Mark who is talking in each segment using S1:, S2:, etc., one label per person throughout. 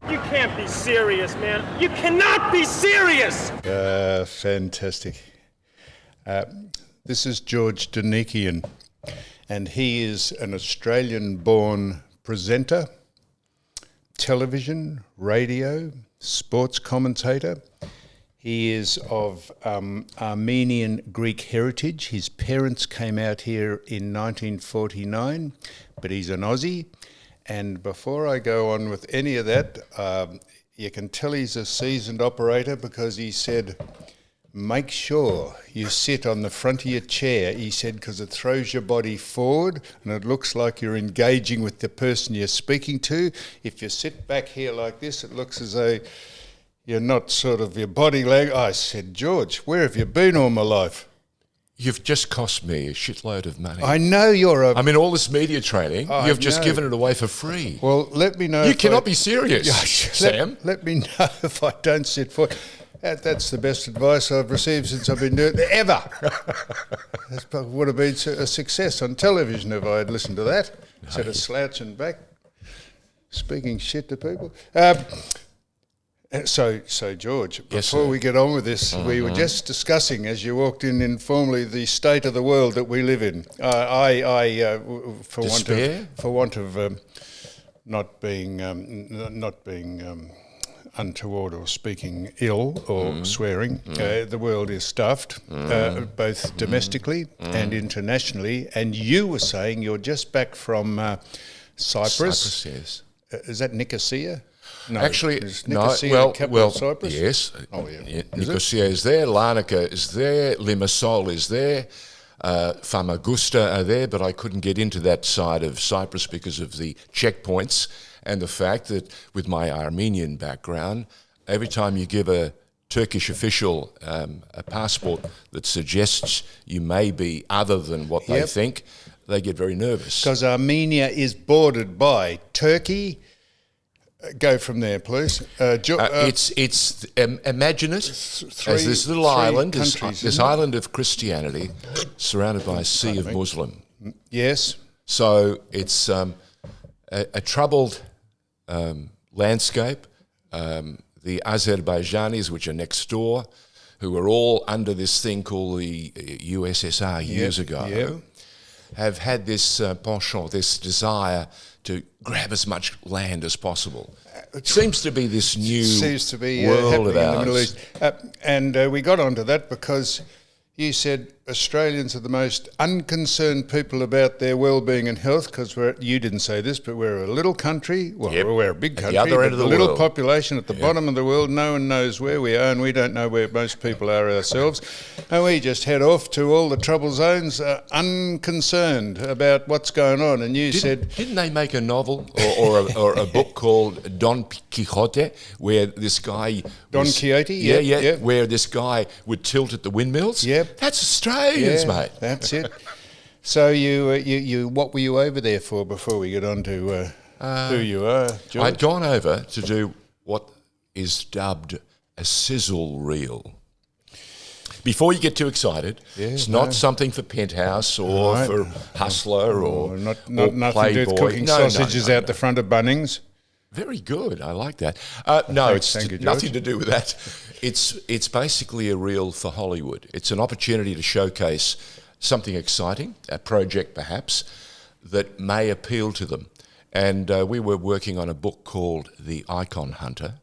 S1: You can't be serious, man. You cannot be serious!
S2: Fantastic. This is George Donikian, and he is an Australian-born presenter, television, radio, sports commentator. He is of Armenian Greek heritage. His parents came out here in 1949, but he's an Aussie. And before I go on with any of that, you can tell he's a seasoned operator because he said, make sure you sit on the front of your chair, he said, because it throws your body forward and it looks like you're engaging with the person you're speaking to. If you sit back here like this, it looks as though you're not sort of your body language. I said, George, where have you been all my life?
S3: You've just cost me a shitload of money.
S2: I know you're a...
S3: I mean, all this media training, you've just given it away for free.
S2: Well, let me know...
S3: You cannot be serious, Sam.
S2: Let me know if I don't sit for... That's the best advice I've received since I've been doing it, ever. That would have been a success on television if I had listened to that. Instead of slouching back, speaking shit to people. So George, before we get on with this, we were just discussing, as you walked in informally, the state of the world that we live in. For want of not being untoward or speaking ill or swearing, the world is stuffed, both domestically and internationally. And you were saying you're just back from Cyprus.
S3: Cyprus, yes.
S2: Is that Nicosia? No,
S3: actually,
S2: Nicosia, capital of Cyprus?
S3: Yes.
S2: Oh, yeah.
S3: Nicosia is there, Larnaca is there, Limassol is there, Famagusta are there, but I couldn't get into that side of Cyprus because of the checkpoints and the fact that with my Armenian background, every time you give a Turkish official a passport that suggests you may be other than what they think, they get very nervous.
S2: Because Armenia is bordered by Turkey. Go from there, please.
S3: Imagine it as this little island, this island of Christianity, surrounded by a sea of Muslim.
S2: Yes.
S3: So it's a troubled landscape. The Azerbaijanis, which are next door, who were all under this thing called the USSR years ago, have had this penchant, this desire to grab as much land as possible. It seems to be this new world of ours. In the Middle East.
S2: And we got onto that because you said Australians are the most unconcerned people about their well-being and health because you didn't say this, but we're a little country. Well, we're a big country,
S3: at the other end of the
S2: little
S3: world.
S2: Population at the bottom of the world. No one knows where we are, and we don't know where most people are ourselves. And we just head off to all the trouble zones, unconcerned about what's going on. And you said...
S3: Didn't they make a novel or a book called Don Quixote, where this guy...
S2: Don Quixote?
S3: Where this guy would tilt at the windmills?
S2: Yep.
S3: That's Australians, mate.
S2: That's it. So you what were you over there for before we get on to who you are, George?
S3: I'd gone over to do what is dubbed a sizzle reel. Before you get too excited, it's not something for Penthouse or for Hustler or
S2: nothing
S3: Playboy.
S2: to do with cooking sausages out the front of Bunnings.
S3: Very good. I like that. It's nothing to do with that. It's basically a reel for Hollywood. It's an opportunity to showcase something exciting, a project perhaps, that may appeal to them. And we were working on a book called The Icon Hunter,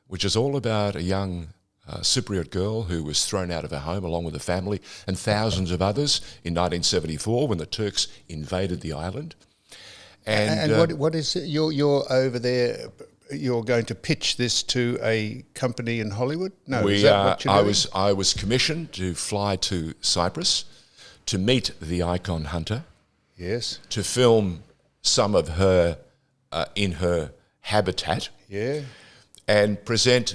S3: which is all about a young Cypriot girl who was thrown out of her home along with her family and thousands of others in 1974 when the Turks invaded the island.
S2: And what is it? You're over there. You're going to pitch this to a company in Hollywood? No, is that what you're doing?
S3: I was commissioned to fly to Cyprus to meet the Icon Hunter.
S2: Yes.
S3: To film some of her in her habitat.
S2: Yeah.
S3: And present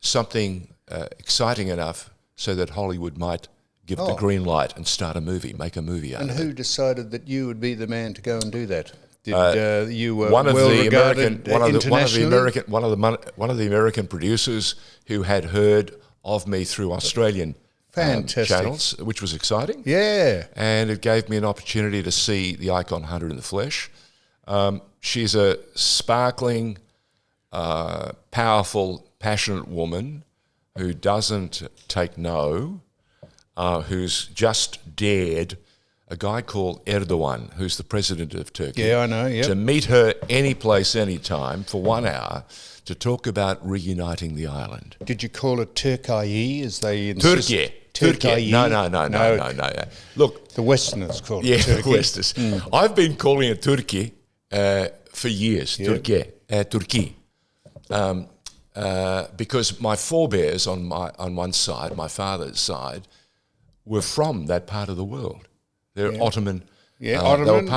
S3: something exciting enough so that Hollywood might give it the green light and start a movie, make a movie out of it.
S2: And who decided that you would be the man to go and do that? Did you were one of the
S3: American producers who had heard of me through Australian channels, which was exciting.
S2: Yeah,
S3: and it gave me an opportunity to see the Icon Hunter in the flesh. She's a sparkling, powerful, passionate woman who doesn't take no, who's just dared a guy called Erdogan, who's the president of Turkey.
S2: Yeah, I know, yep.
S3: To meet her any place, any time for 1 hour to talk about reuniting the island.
S2: Did you call it Turkey, as they insist?
S3: Turkey. No. Look,
S2: the Westerners call it
S3: Turkey.
S2: Turkey.
S3: The Westerners. I've been calling it Turkey for years.
S2: Yeah.
S3: Turkey. Because my forebears on one side, my father's side, were from that part of the world. They're Ottoman.
S2: Yeah,
S3: Ottoman. They were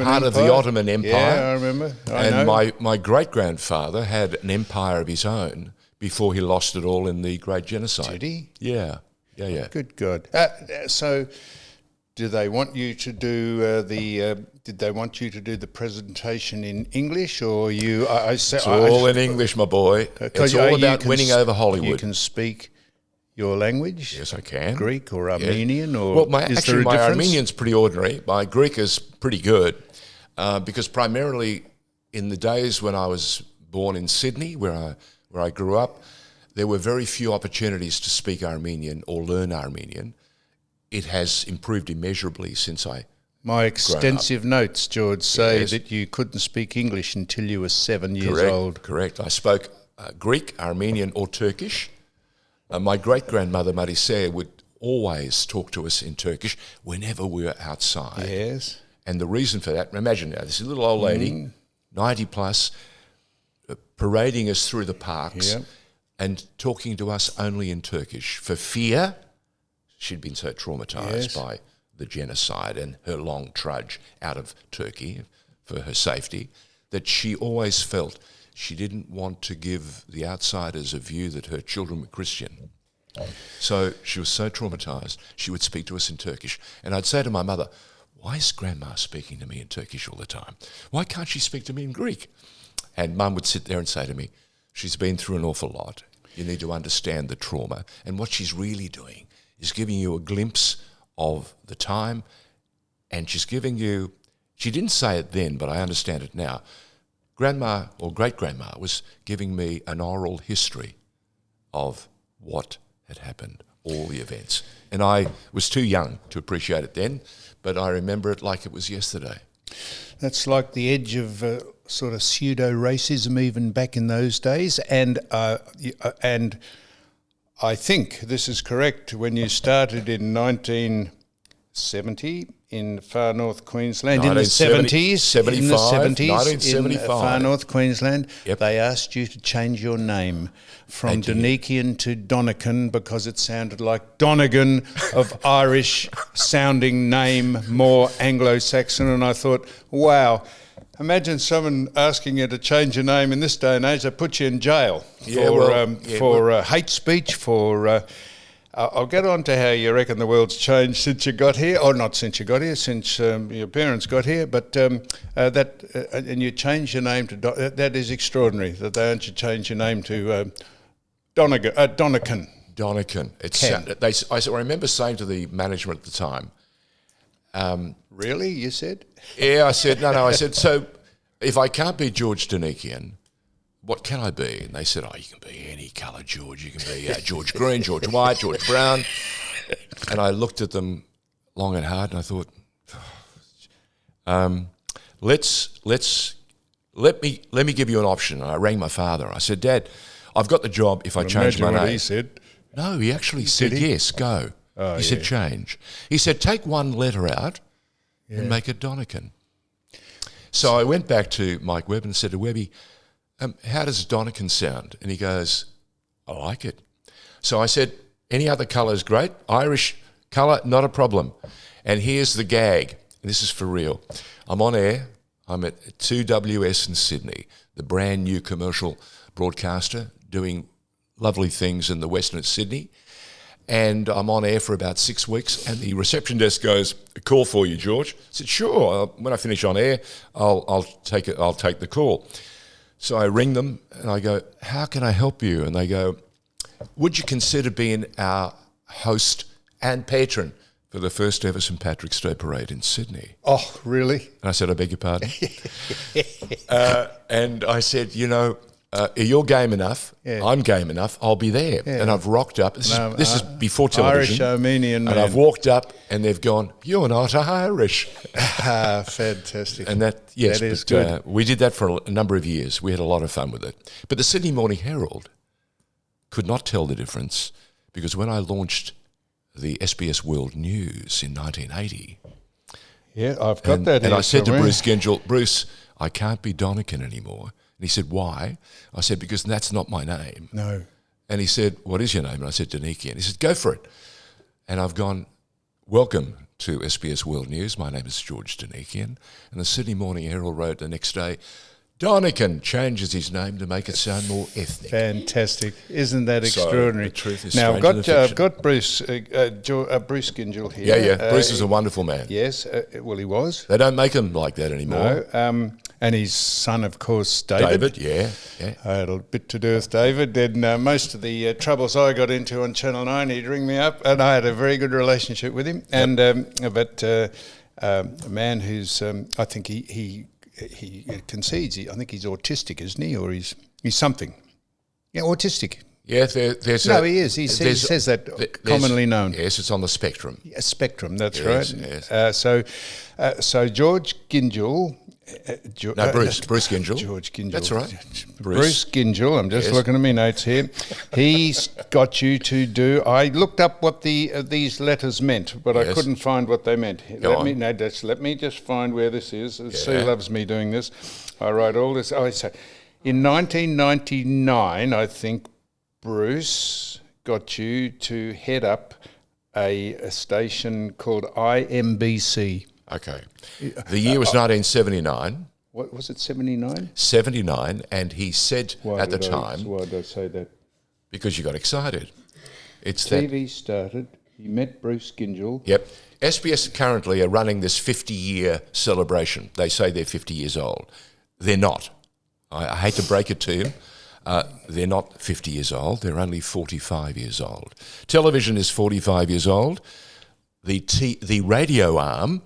S3: part of the Ottoman Empire.
S2: Yeah, I remember. I know.
S3: My great-grandfather had an empire of his own before he lost it all in the Great Genocide.
S2: Did he?
S3: Yeah.
S2: Good God. So, do they want you to do Did they want you to do the presentation in English, or you?
S3: It's all in English, my boy. It's all about winning over Hollywood.
S2: You can speak your language.
S3: Yes, I can.
S2: Greek or Armenian, or
S3: well,
S2: is there a
S3: my
S2: difference?
S3: Armenian's pretty ordinary. My Greek is pretty good because primarily in the days when I was born in Sydney, where I grew up, there were very few opportunities to speak Armenian or learn Armenian. It has improved immeasurably since
S2: My extensive notes, George, say that you couldn't speak English until you were 7 years old.
S3: Correct. I spoke Greek, Armenian or Turkish. My great-grandmother, Marise, would always talk to us in Turkish whenever we were outside.
S2: Yes.
S3: And the reason for that, imagine now, this little old lady, 90 plus, parading us through the parks and talking to us only in Turkish for fear. She'd been so traumatised by the genocide and her long trudge out of Turkey for her safety that she always felt she didn't want to give the outsiders a view that her children were Christian. So she was so traumatised, she would speak to us in Turkish. And I'd say to my mother, why is Grandma speaking to me in Turkish all the time? Why can't she speak to me in Greek? And Mum would sit there and say to me, she's been through an awful lot. You need to understand the trauma. And what she's really doing is giving you a glimpse of the time, and she's giving you, she didn't say it then, but I understand it now, Grandma or great-grandma was giving me an oral history of what had happened, all the events. And I was too young to appreciate it then, but I remember it like it was yesterday.
S2: That's like the edge of sort of pseudo-racism even back in those days. And I think this is correct. When you started in 1970 in far north Queensland, in the 70s,
S3: 1975,
S2: in far north Queensland, they asked you to change your name from Donikian to Donikian because it sounded like Donegan of Irish-sounding name, more Anglo-Saxon. And I thought, wow, imagine someone asking you to change your name in this day and age. They put you in jail for hate speech, for... I'll get on to how you reckon the world's changed since you got here, or not since you got here, since your parents got here, but and you changed your name to, that is extraordinary, that they want you to change your name to Donikian.
S3: Donikian. I remember saying to the management at the time...
S2: really, you said?
S3: Yeah, I said, no, I said, so if I can't be George Donikian, what can I be? And they said, you can be any colour, George. You can be George Green, George White, George Brown. And I looked at them long and hard and I thought, let me give you an option. And I rang my father. I said, Dad, I've got the job if I change my name.
S2: What he said.
S3: No, he actually said, yes, go. He said, change. He said, take one letter out and make it Donikian. So I went back to Mike Webb and said to Webby, how does Donikian sound? And he goes, I like it. So I said, any other colour is great. Irish colour, not a problem. And here's the gag. This is for real. I'm on air. I'm at 2WS in Sydney, the brand new commercial broadcaster doing lovely things in the Western of Sydney. And I'm on air for about 6 weeks, and the reception desk goes, a call for you, George. I said, sure. When I finish on air, I'll take it. I'll take the call. So I ring them and I go, how can I help you? And they go, would you consider being our host and patron for the first ever St. Patrick's Day Parade in Sydney?
S2: Oh, really?
S3: And I said, I beg your pardon? And I said, you're game enough,
S2: Yeah.
S3: I'm game enough, I'll be there.
S2: Yeah.
S3: And I've rocked up. This is before television.
S2: Irish Armenian man.
S3: And I've walked up and they've gone, you're not Irish.
S2: Fantastic.
S3: And that, yes,
S2: that is
S3: but,
S2: good.
S3: we did that for a number of years. We had a lot of fun with it. But the Sydney Morning Herald could not tell the difference because when I launched the SBS World News in 1980,
S2: Yeah, I've got that.
S3: and
S2: here
S3: I said to
S2: somewhere.
S3: Bruce Gengel, Bruce, I can't be Donikian anymore. And he said, why? I said, because that's not my name.
S2: No.
S3: And he said, what is your name? And I said, Donikian. He said, go for it. And I've gone, welcome to SBS World News. My name is George Donikian. And the Sydney Morning Herald wrote the next day, Donikian changes his name to make it sound more ethnic.
S2: Fantastic. Isn't that
S3: So,
S2: extraordinary?
S3: the truth is
S2: now,
S3: stranger than
S2: I've got Bruce Gingell here.
S3: Yeah. Bruce is a wonderful man.
S2: Yes, well, he was.
S3: They don't make them like that anymore.
S2: No, and his son, of course, David.
S3: Yeah.
S2: I had a bit to do with David. And most of the troubles I got into on Channel 9, he'd ring me up, and I had a very good relationship with him. And but a man who's, I think he concedes. I think he's autistic, isn't he, or he's something? Yeah, autistic.
S3: Yeah, there's
S2: No, he is. He says that commonly known.
S3: Yes, it's on the spectrum.
S2: A spectrum. That's
S3: Yes,
S2: right.
S3: yes.
S2: So George Gingell.
S3: Bruce Gengel.
S2: George Gingell.
S3: That's right.
S2: Bruce Gingell. I'm just
S3: Yes.
S2: looking at my notes here. He's got you to do. I looked up what these letters meant, but I
S3: Yes.
S2: couldn't find what they meant.
S3: Go
S2: Let
S3: on.
S2: me just find where this is. Sue
S3: Yeah.
S2: loves me doing this. I write all this. Oh, so in 1999, I think Bruce got you to head up a station called IMBC.
S3: Okay. The year was 1979.
S2: What was it? 79.
S3: 79, and he said at the time,
S2: Why did I say that?
S3: because you got excited. It's that.
S2: TV started. He met Bruce Gingell.
S3: Yep. SBS currently are running this 50-year celebration. They say they're 50 years old. They're not. I hate to break it to you. They're not 50 years old. They're only 45 years old. Television is 45 years old. The radio arm,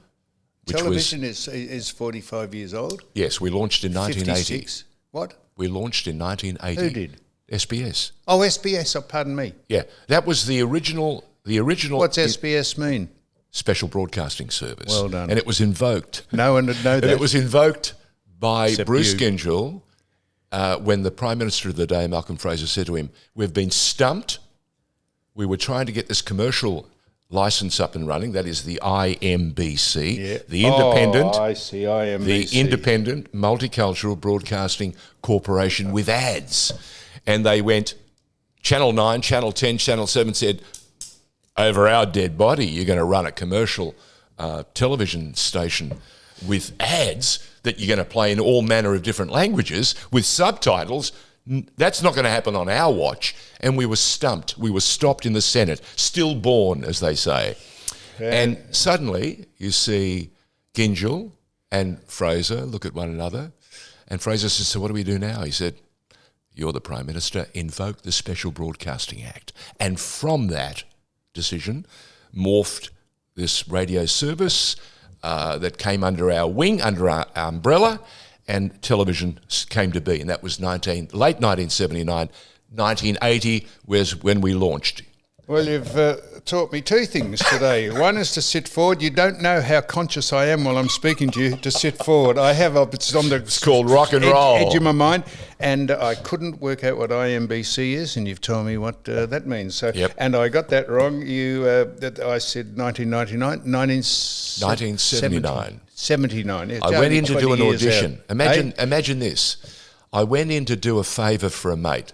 S3: which
S2: Television is 45 years old.
S3: yes, we launched in 1980.
S2: 56. What?
S3: We launched in 1980.
S2: Who did?
S3: SBS.
S2: Oh, SBS. Oh, pardon me.
S3: Yeah, that was the original.
S2: What's SBS mean?
S3: Special Broadcasting Service.
S2: Well done.
S3: And it was invoked.
S2: No one would know
S3: And
S2: that.
S3: it was invoked by
S2: Except
S3: Bruce
S2: you.
S3: Gengell when the Prime Minister of the day, Malcolm Fraser, said to him, "We've been stumped. We were trying to get this commercial license up and running. That is the IMBC,
S2: Yeah.
S3: the independent,
S2: Oh, I see. IMBC.
S3: the Independent Multicultural Broadcasting Corporation with ads." And they went, Channel 9, Channel 10, Channel 7 said, over our dead body, you're going to run a commercial television station with ads that you're going to play in all manner of different languages with subtitles. That's not going to happen on our watch. And we were stumped. We were stopped in the Senate, stillborn, as they say.
S2: Yeah.
S3: And suddenly you see Gingell and Fraser look at one another. And Fraser says, "So what do we do now?" He said, "You're the Prime Minister. Invoke the Special Broadcasting Act." And from that decision morphed this radio service that came under our wing, under our umbrella, and television came to be. And that was late 1979, 1980 was when we launched.
S2: Well, you've taught me two things today. One is to sit forward. You don't know how conscious I am while I'm speaking to you to sit forward. I have, it's on the...
S3: It's called rock and roll.
S2: Edge of my mind. And I couldn't work out what IMBC is, and you've told me what that means. So,
S3: Yep.
S2: And I got that wrong. That I said 1999,
S3: 1979.
S2: 79. Yeah,
S3: I went in to
S2: 20
S3: do an
S2: years
S3: audition.
S2: out.
S3: Imagine this. I went in to do a favour for a mate,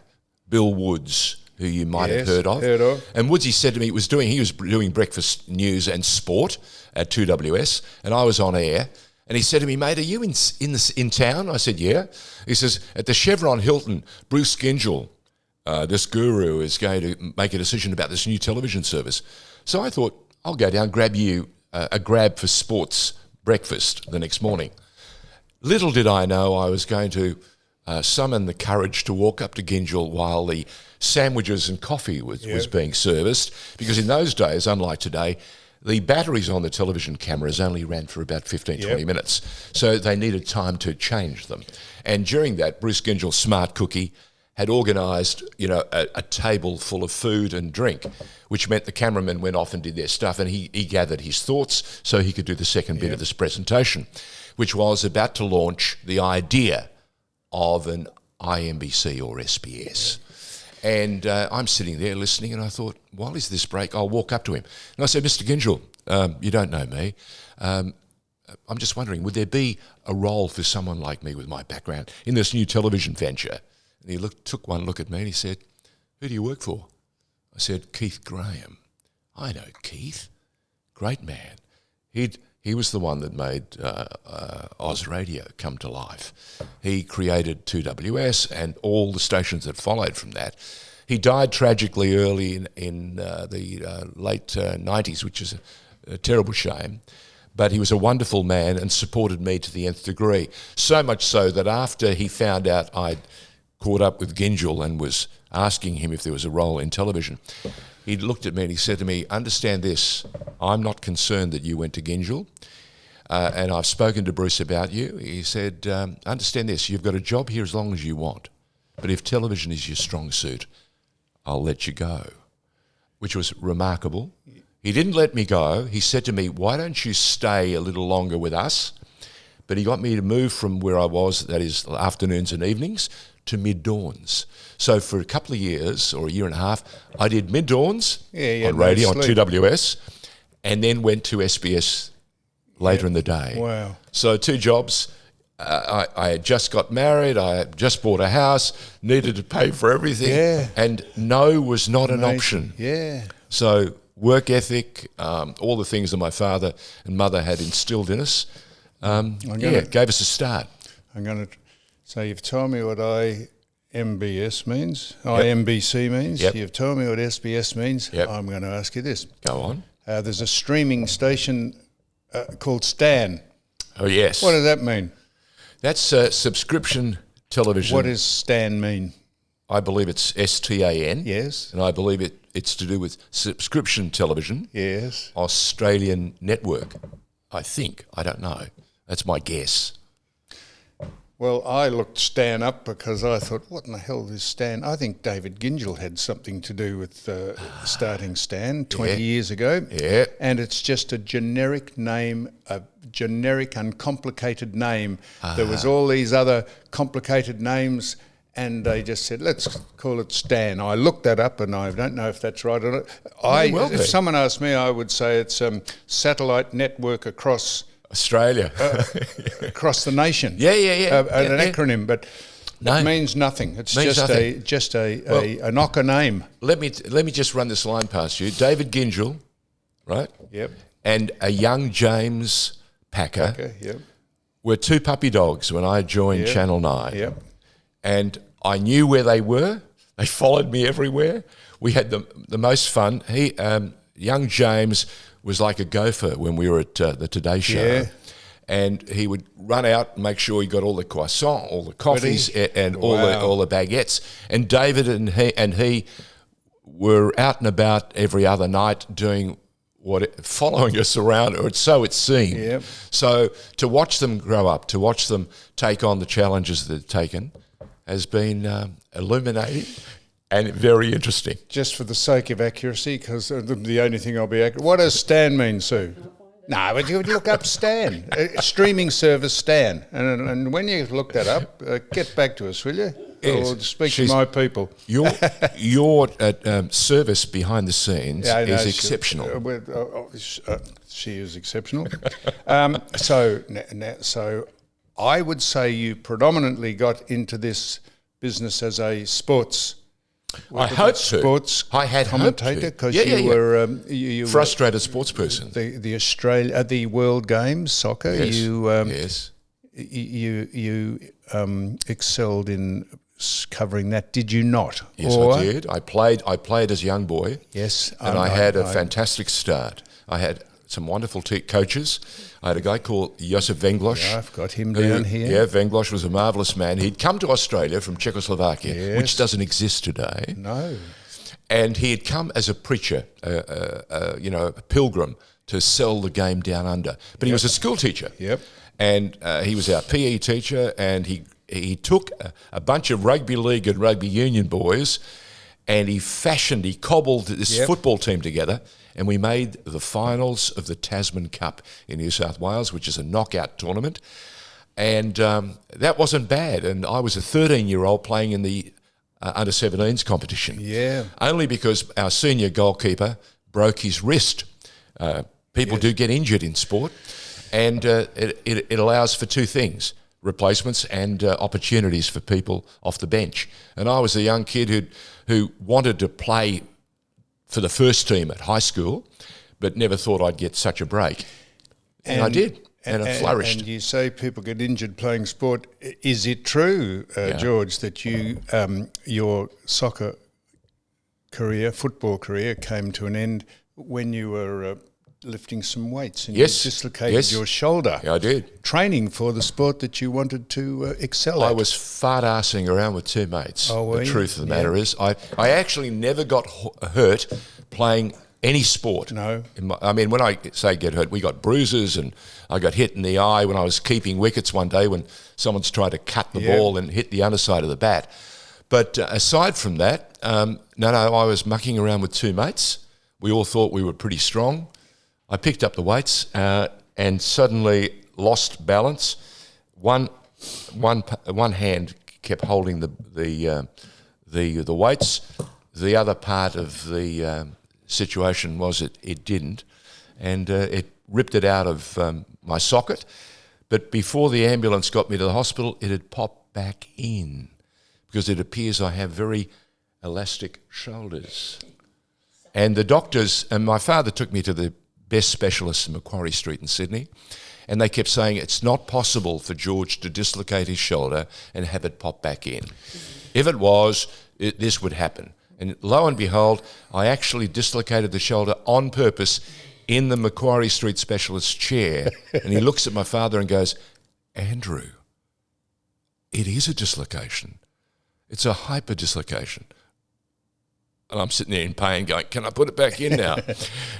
S3: Bill Woods, who you might have
S2: Yes,
S3: heard of. And Woodsy said to me, he was doing breakfast news and sport at 2WS, and I was on air. And he said to me, "Mate, are you in town?" I said, "Yeah." He says, "At the Chevron Hilton, Bruce Gengell, this guru, is going to make a decision about this new television service." So I thought, I'll go down, grab you a grab for sports breakfast the next morning. Little did I know I was going to summon the courage to walk up to Gingell while the sandwiches and coffee was being serviced, because in those days, unlike today, the batteries on the television cameras only ran for about 15, 20 minutes. So they needed time to change them. And during that, Bruce Gingell, smart cookie, had organised, a table full of food and drink, which meant the cameramen went off and did their stuff, and he gathered his thoughts so he could do the second bit of this presentation, which was about to launch the idea of an IMBC or SBS. And I'm sitting there listening, and I thought, while he's this break, I'll walk up to him. And I said, Mr. Gingell, you don't know me. I'm just wondering, would there be a role for someone like me with my background in this new television venture? And he took one look at me and he said, who do you work for? I said, Keith Graham. I know Keith. Great man. He was the one that made Oz Radio come to life. He created 2WS and all the stations that followed from that. He died tragically early in the late 90s, which is a terrible shame. But he was a wonderful man and supported me to the nth degree. So much so that after he found out I'd caught up with Gingell and was asking him if there was a role in television, he looked at me and he said to me, understand this, I'm not concerned that you went to Gingell, and I've spoken to Bruce about you. He said, understand this, you've got a job here as long as you want, but if television is your strong suit, I'll let you go, which was remarkable. He didn't let me go. He said to me, why don't you stay a little longer with us? But he got me to move from where I was, that is afternoons and evenings, to mid-dawns. So for a couple of years, or a year and a half, I did mid-dawns on radio, on 2WS, and then went to SBS later in the day.
S2: Wow.
S3: So 2 jobs. I had just got married, I had just bought a house, needed to pay for everything, and no was not an option.
S2: Yeah.
S3: So work ethic, all the things that my father and mother had instilled in us, gave us a start.
S2: I'm going to... So you've told me what IMBS means, IMBC means.
S3: Yep.
S2: You've told me what SBS means.
S3: Yep.
S2: I'm going to ask you this.
S3: Go on.
S2: There's a streaming station called Stan.
S3: Oh, yes.
S2: What does that mean?
S3: That's subscription television.
S2: What does Stan mean?
S3: I believe it's STAN.
S2: Yes.
S3: And I believe it's to do with subscription television.
S2: Yes.
S3: Australian network, I think. I don't know. That's my guess.
S2: Well, I looked Stan up because I thought, what in the hell is Stan? I think David Gingell had something to do with starting Stan 20 years ago.
S3: Yeah.
S2: And it's just a generic name, a generic, uncomplicated name. There was all these other complicated names, and they just said, let's call it Stan. I looked that up, and I don't know if that's right or not. If someone asked me, I would say it's satellite network across
S3: Australia,
S2: across the nation.
S3: Yeah.
S2: An acronym, but it means nothing. It's
S3: means
S2: just a knocker name.
S3: Let me just run this line past you. David Gingell, right?
S2: Yep.
S3: And a young James Packer.
S2: Yep.
S3: Were 2 puppy dogs when I joined Channel 9.
S2: Yep.
S3: And I knew where they were. They followed me everywhere. We had the most fun. Young James was like a gopher when we were at the Today Show. And he would run out and make sure he got all the croissants, all the coffees, and all the baguettes. And David and he were out and about every other night doing following us around, or so it seemed.
S2: Yep.
S3: So to watch them grow up, to watch them take on the challenges that they've taken, has been illuminating and very interesting.
S2: Just for the sake of accuracy, because the only thing I'll be accurate. What does Stan mean, Sue? No, but you would look up Stan, streaming service Stan, and when you look that up, get back to us, will you?
S3: Yes.
S2: Or speak to my people.
S3: Your service behind the scenes is exceptional.
S2: She is exceptional. So I would say you predominantly got into this business as a sports.
S3: I hope to.
S2: Sports commentator, because you were
S3: frustrated sports person.
S2: The World Games soccer.
S3: Yes.
S2: You excelled in covering that. Did you not?
S3: Yes, I did. I played as a young boy.
S2: Yes,
S3: and I had a fantastic start. I had some wonderful coaches. I had a guy called Josef Vengloš.
S2: Yeah, I've got him down here.
S3: Yeah, Vengloš was a marvellous man. He'd come to Australia from Czechoslovakia, which doesn't exist today.
S2: No.
S3: And he had come as a preacher, a pilgrim to sell the game down under. But he was a school teacher.
S2: Yep.
S3: And he was our PE teacher, and he took a bunch of rugby league and rugby union boys, and he cobbled this football team together, and we made the finals of the Tasman Cup in New South Wales, which is a knockout tournament. And that wasn't bad. And I was a 13-year-old playing in the under-17s competition.
S2: Yeah.
S3: Only because our senior goalkeeper broke his wrist. People do get injured in sport. And it allows for two things: replacements and opportunities for people off the bench. And I was a young kid who wanted to play for the first team at high school, but never thought I'd get such a break. And I did. And it flourished.
S2: And you say people get injured playing sport. Is it true, George, that your soccer career, football career, came to an end when you were lifting some weights and you dislocated your shoulder?
S3: Yeah, I did.
S2: Training for the sport that you wanted to excel at.
S3: I was fart-arsing around with two mates. The truth of the matter is, I actually never got hurt playing any sport.
S2: No.
S3: When I say get hurt, we got bruises, and I got hit in the eye when I was keeping wickets one day when someone's tried to cut the ball and hit the underside of the bat. But aside from that, I was mucking around with two mates. We all thought we were pretty strong. I picked up the weights and suddenly lost balance. One hand kept holding the weights. The other part of the situation was it didn't, and it ripped it out of my socket. But before the ambulance got me to the hospital, it had popped back in because it appears I have very elastic shoulders. And the doctors, and my father took me to the best specialists in Macquarie Street in Sydney, and they kept saying it's not possible for George to dislocate his shoulder and have it pop back in. If it was, this would happen. And lo and behold, I actually dislocated the shoulder on purpose in the Macquarie Street specialist's chair. And he looks at my father and goes, "Andrew, it is a dislocation. It's a hyper-dislocation." And I'm sitting there in pain going, "Can I put it back in now?" And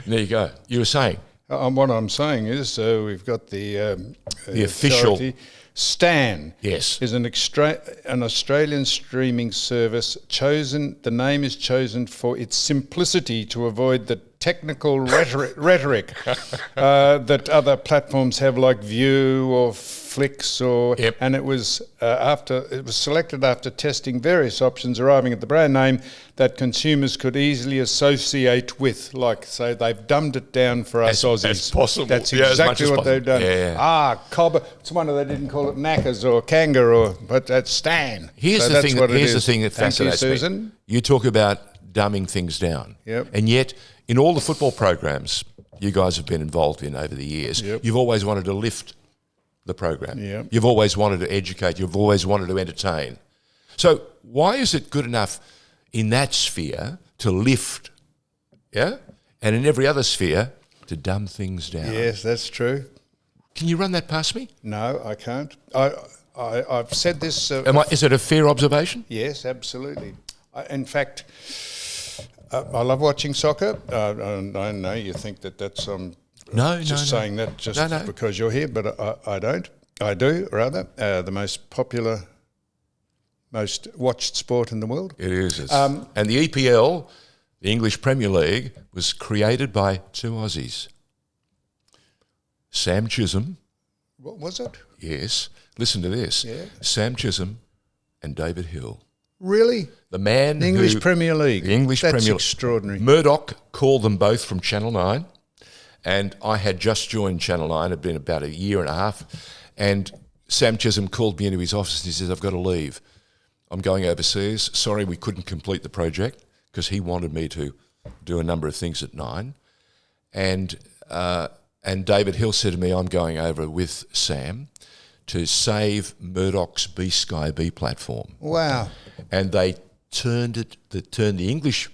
S3: there you go. You were saying?
S2: What I'm saying is we've got the
S3: official...
S2: Stan.
S3: Yes.
S2: Is an Australian streaming service chosen. The name is chosen for its simplicity to avoid the technical rhetoric that other platforms have, like View or Flix, and it was selected after testing various options, arriving at the brand name that consumers could easily associate with. Like, so they've dumbed it down for us Aussies.
S3: As possible.
S2: That's exactly what they've done.
S3: Yeah.
S2: Cobber. It's a wonder they didn't call it Knackers or Kanga, but that's Stan.
S3: Here's the thing that fascinates
S2: me. Susan.
S3: You talk about dumbing things down.
S2: Yep.
S3: And yet, in all the football programs you guys have been involved in over the years, you've always wanted to lift the program.
S2: Yep.
S3: You've always wanted to educate. You've always wanted to entertain. So why is it good enough in that sphere to lift, and in every other sphere to dumb things down?
S2: Yes, that's true.
S3: Can you run that past me?
S2: No, I can't. I've said this...
S3: is it a fair observation?
S2: Yes, absolutely. In fact, I love watching soccer. I know you think that's... saying that just because you're here, but I don't. I do, rather. The most popular, most watched sport in the world.
S3: It is. And the EPL, the English Premier League, was created by two Aussies. Sam Chisholm.
S2: What was it?
S3: Yes. Listen to this.
S2: Yeah.
S3: Sam Chisholm and David Hill.
S2: Really?
S3: The man
S2: The English Premier League.
S3: The English Premier League.
S2: That's extraordinary.
S3: Murdoch called them both from Channel 9. And I had just joined Channel 9. It had been about a year and a half. And Sam Chisholm called me into his office and he says, "I've got to leave. I'm going overseas. Sorry, we couldn't complete the project," because he wanted me to do a number of things at 9. And David Hill said to me, "I'm going over with Sam to save Murdoch's B-Sky B platform."
S2: Wow.
S3: And they turned the English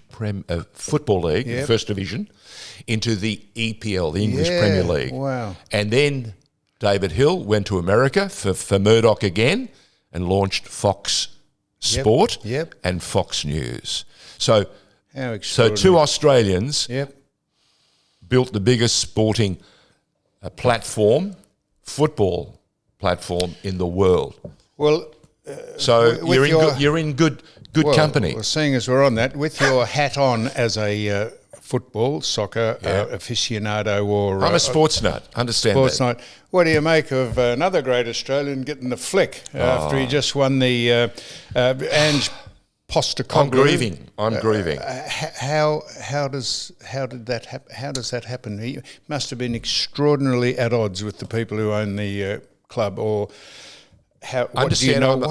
S3: Football League, the First Division, into the EPL, the English Premier League.
S2: Wow.
S3: And then David Hill went to America for Murdoch again and launched Fox Sport and Fox News. So
S2: How
S3: extraordinary. So two Australians built the biggest sporting football platform in the world.
S2: Well,
S3: so you're in good company.
S2: Well, seeing as we're on that, with your hat on as a soccer aficionado, or
S3: I'm a sports nut. Understand
S2: sports
S3: that.
S2: nut. What do you make of another great Australian getting the flick after he just won the Ange Postecoglou?
S3: I'm grieving.
S2: How did that happen? How does that happen? He must have been extraordinarily at odds with the people who own the club, or how?
S3: Understand?
S2: How would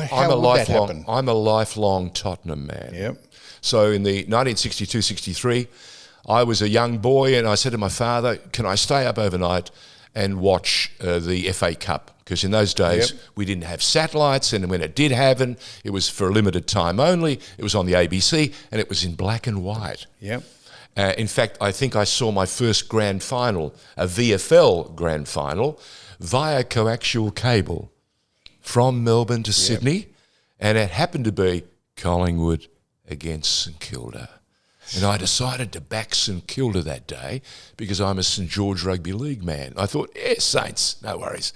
S2: that happen?
S3: I'm a lifelong Tottenham man.
S2: Yep.
S3: So in the 1962-63, I was a young boy, and I said to my father, "Can I stay up overnight and watch the FA Cup?" Because in those days, we didn't have satellites, and when it did happen, it was for a limited time only. It was on the ABC, and it was in black and white.
S2: Yep.
S3: In fact, I think I saw my first grand final, a VFL grand final, via coaxial cable from Melbourne to Sydney, and it happened to be Collingwood against St Kilda. And I decided to back St Kilda that day because I'm a St George Rugby League man. I thought, Saints, no worries.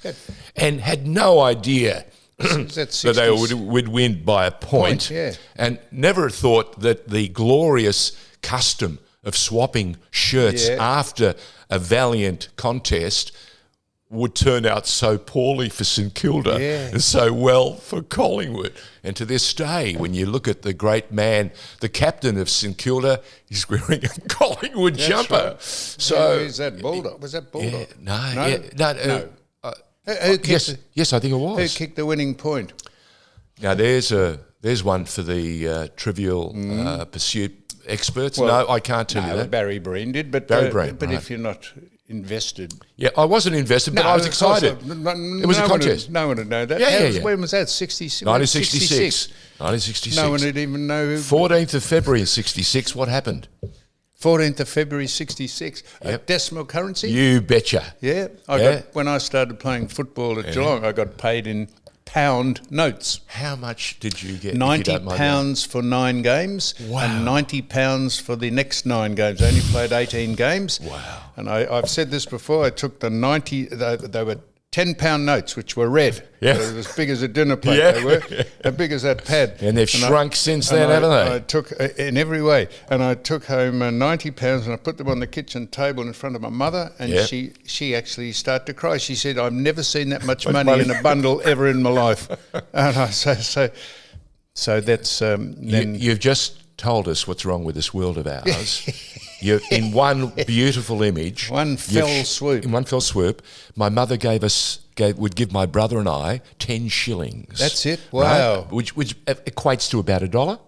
S3: And had no idea that they would win by a point. And never thought that the glorious custom of swapping shirts after a valiant contest would turn out so poorly for St Kilda and so well for Collingwood. And to this day, when you look at the great man, the captain of St Kilda, he's wearing a Collingwood jumper.
S2: Right.
S3: So
S2: is that Bulldog? Was that Bulldog?
S3: No. Yes, I think it was.
S2: Who kicked the winning point?
S3: Now there's one for the Trivial Pursuit experts.
S2: Well,
S3: no, I can't tell you that.
S2: Barry Breen did, but if you're not invested.
S3: Yeah, I wasn't invested, but I was excited. It was a contest.
S2: No one would know that. When was that?
S3: 1966. 1966.
S2: No one would even know.
S3: 14th of February in 66, what happened?
S2: 14th of February 66. Decimal currency?
S3: You betcha.
S2: Yeah. When I started playing football at Geelong, I got paid in pound notes.
S3: How much did you get?
S2: £90 for 9 games, and £90 for the next 9 games. I only played 18 games.
S3: Wow!
S2: And I've said this before. I took the 90. They were £10 notes, which were red.
S3: Yeah,
S2: they were as big as a dinner plate. They were as big as that pad.
S3: And they've shrunk since then, haven't they?
S2: I took in every way, and I took home £90, and I put them on the kitchen table in front of my mother, and she actually started to cry. She said, "I've never seen that much money in a bundle ever in my life." And I so that's then
S3: you've just told us what's wrong with this world of ours. You're in one beautiful image,
S2: one fell swoop.
S3: In one fell swoop, my mother would give my brother and I 10 shillings.
S2: That's it. Wow.
S3: Right? Which equates to about $1.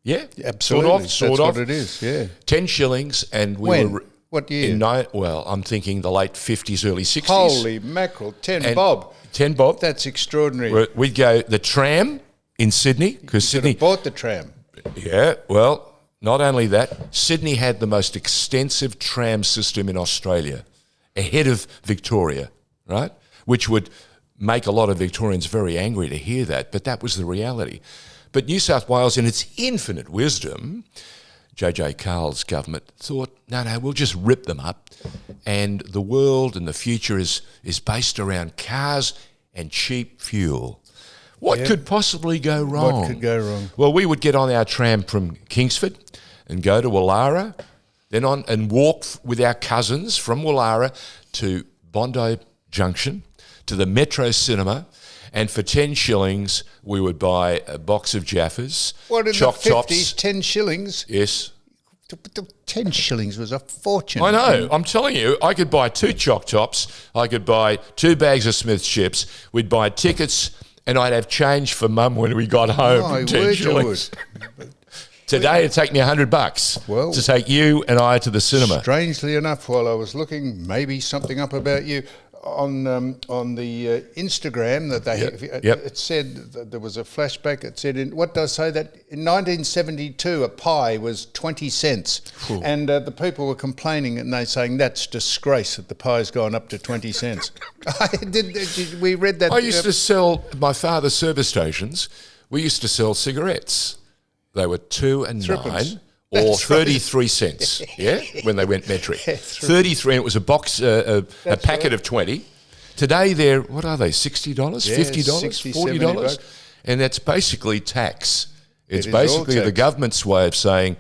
S3: Yeah,
S2: absolutely.
S3: Sort of.
S2: What it is. Yeah.
S3: 10 shillings, and we were.
S2: What year?
S3: I'm thinking the late 50s, early 60s.
S2: Holy mackerel! 10 bob.
S3: 10 bob.
S2: That's extraordinary.
S3: We'd go the tram in Sydney, because Sydney
S2: bought the tram.
S3: Yeah, well, not only that, Sydney had the most extensive tram system in Australia, ahead of Victoria, right? Which would make a lot of Victorians very angry to hear that, but that was the reality. But New South Wales, in its infinite wisdom, J.J. Carl's government thought, no, we'll just rip them up, and the world and the future is based around cars and cheap fuel. What could possibly go wrong?
S2: What could go wrong?
S3: Well, we would get on our tram from Kingsford and go to Woollahra, then on and walk with our cousins from Woollahra to Bondi Junction, to the Metro Cinema, and for 10 shillings we would buy a box of Jaffas,
S2: What, in
S3: Choc
S2: the 50s,
S3: Tops.
S2: 10 shillings?
S3: Yes.
S2: 10 shillings was a fortune.
S3: I know. I'm telling you, I could buy 2 Choc Tops, I could buy 2 bags of Smith's chips, we'd buy tickets, and I'd have change for Mum when we got home from 10 shillings. Today it'd take me $100 to take you and I to the cinema.
S2: Strangely enough, while I was looking maybe something up about you, on the Instagram that they it said that there was a flashback. It said, what does say that in 1972 a pie was 20 cents, and the people were complaining and they saying that's disgrace that the pie's gone up to 20 cents. We read that.
S3: I used to sell my father's service stations. We used to sell cigarettes. They were 2 and 9, or 33 cents, yeah, when they went metric. 33, and it was a box, a packet of 20. Today they're, what are they, $60, $50, $40? And that's basically tax. It's basically the government's way of saying,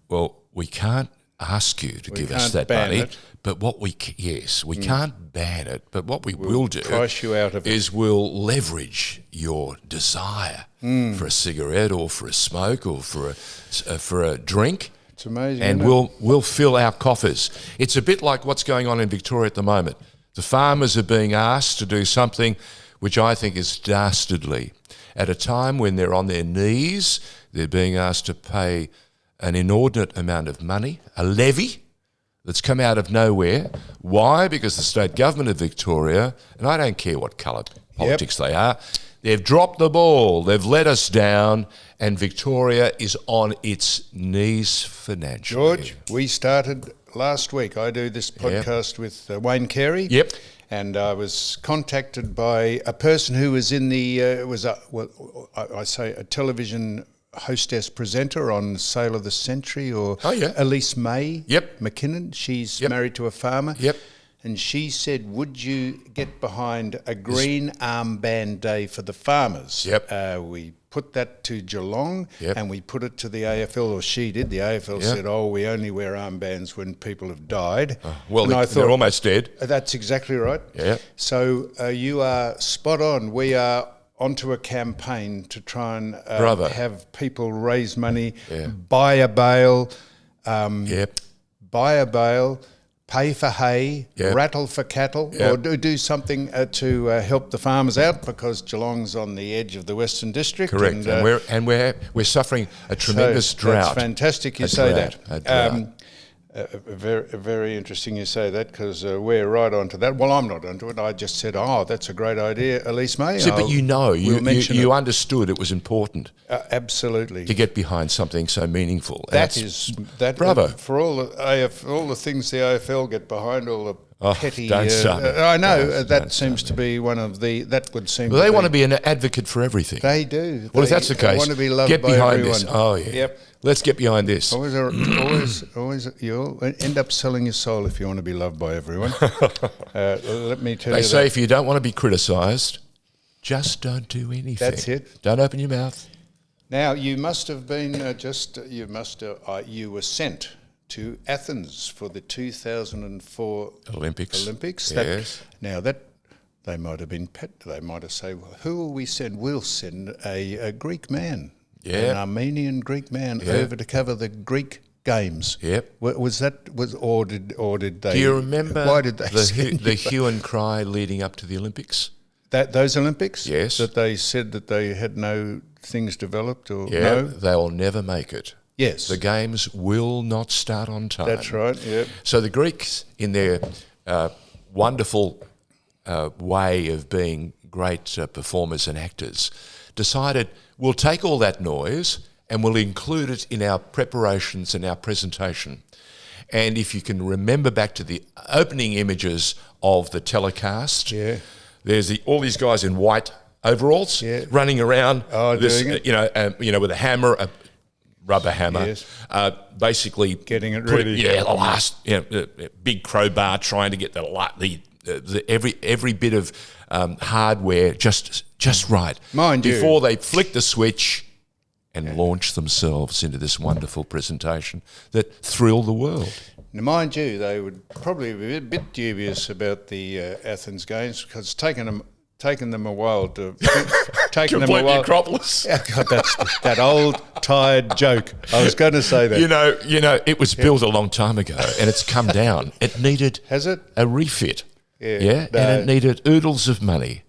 S3: well, we can't ask you to give us that money, but what we can't ban it, but what we will do
S2: price you out of
S3: is we'll leverage your desire for a cigarette or for a smoke or for a drink.
S2: It's amazing,
S3: and we'll fill our coffers. It's a bit like what's going on in Victoria at the moment. The farmers are being asked to do something which I think is dastardly. At a time when they're on their knees, they're being asked to pay an inordinate amount of money, a levy that's come out of nowhere. Why? Because the state government of Victoria, and I don't care what colour politics they are, they've dropped the ball, they've let us down, and Victoria is on its knees financially.
S2: George, we started last week. I do this podcast with Wayne Carey.
S3: Yep.
S2: And I was contacted by a person who was in the, a television hostess presenter on Sale of the Century, or Elise May McKinnon. She's married to a farmer. And she said, would you get behind a green armband day for the farmers? We put that to Geelong and we put it to the AFL, or she did. The AFL said, we only wear armbands when people have died.
S3: Well, they're almost dead.
S2: That's exactly right. So you are spot on. We are onto a campaign to try and have people raise money, buy a bale, pay for hay, rattle for cattle, or do something to help the farmers out, because Geelong's on the edge of the Western District.
S3: Correct, and we're suffering a tremendous drought.
S2: That's fantastic you say that. Very interesting you say that, because we're right onto that. Well, I'm not onto it. I just said, that's a great idea, Elise May.
S3: See, but you understood it was important.
S2: Absolutely.
S3: To get behind something so meaningful.
S2: Bravo. For all the things the AFL get behind, all the petty...
S3: Don't start it.
S2: I know, that seems to be one of the... That would seem
S3: they want to be an advococate for everything.
S2: They do.
S3: Well, if that's the case,
S2: they want to be loved
S3: get
S2: by
S3: behind
S2: everyone.
S3: this. Oh, yeah.
S2: Yep.
S3: Let's get behind this.
S2: Always, you'll end up selling your soul if you want to be loved by everyone. Let me tell you.
S3: They say if you don't want to be criticised, just don't do anything.
S2: That's it.
S3: Don't open your mouth.
S2: Now, you must have been you were sent to Athens for the 2004 Olympics.
S3: Yes.
S2: They might have been they might have said, well, who will we send? We'll send a Greek man. An Armenian Greek man over to cover the Greek games. Or did they?
S3: Do you remember
S2: why did they
S3: the hue and cry leading up to the Olympics?
S2: Those Olympics?
S3: Yes.
S2: That they said that they had no things developed, or
S3: no? They'll never make it.
S2: Yes.
S3: The games will not start on time.
S2: That's right. Yep.
S3: So the Greeks, in their wonderful way of being great performers and actors, decided we'll take all that noise and we'll include it in our preparations and our presentation. And if you can remember back to the opening images of the telecast, there's all these guys in white overalls running around,
S2: doing it.
S3: With a hammer, a rubber hammer, basically
S2: getting it ready.
S3: The last big crowbar, trying to get every bit of hardware just right.
S2: Mind you,
S3: before they flick the switch and launch themselves into this wonderful presentation that thrilled the world.
S2: Now, mind you, they would probably be a bit dubious about the Athens Games, because it's taken them a while to
S3: complete the Acropolis.
S2: God, that's that old tired joke. I was going to say that.
S3: It was built a long time ago and it's come down. It needed a refit. And it needed oodles of money.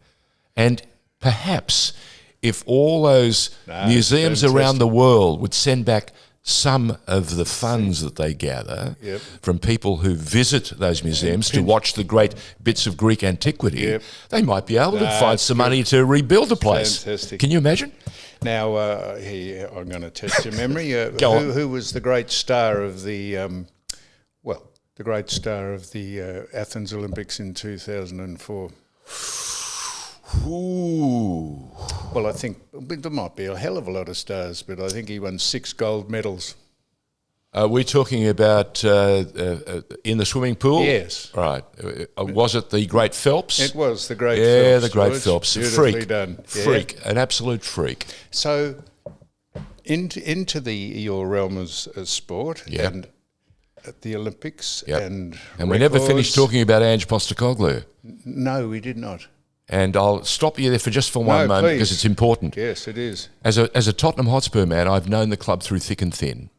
S3: And perhaps if all those museums around the world would send back some of the funds that they gather from people who visit those museums to watch the great bits of Greek antiquity, they might be able to find some money to rebuild the place.
S2: Fantastic.
S3: Can you imagine?
S2: Now, I'm going to test your memory. Who was the great star of the Athens Olympics in 2004?
S3: Ooh.
S2: Well, I think there might be a hell of a lot of stars, but I think he won 6 gold medals.
S3: We're talking about in the swimming pool?
S2: Yes.
S3: Right. Was it the Great Phelps?
S2: It was the Great
S3: Phelps. Yeah, the Great
S2: George.
S3: Phelps.
S2: Beautifully
S3: Freak.
S2: done.
S3: Freak. Yeah. An absolute freak.
S2: So into your realm as sport and at the Olympics and
S3: we never finished talking about Ange Postecoglou.
S2: No, we did not.
S3: And I'll stop you there for one moment because it's important.
S2: Yes, it is.
S3: As a Tottenham Hotspur man, I've known the club through thick and thin.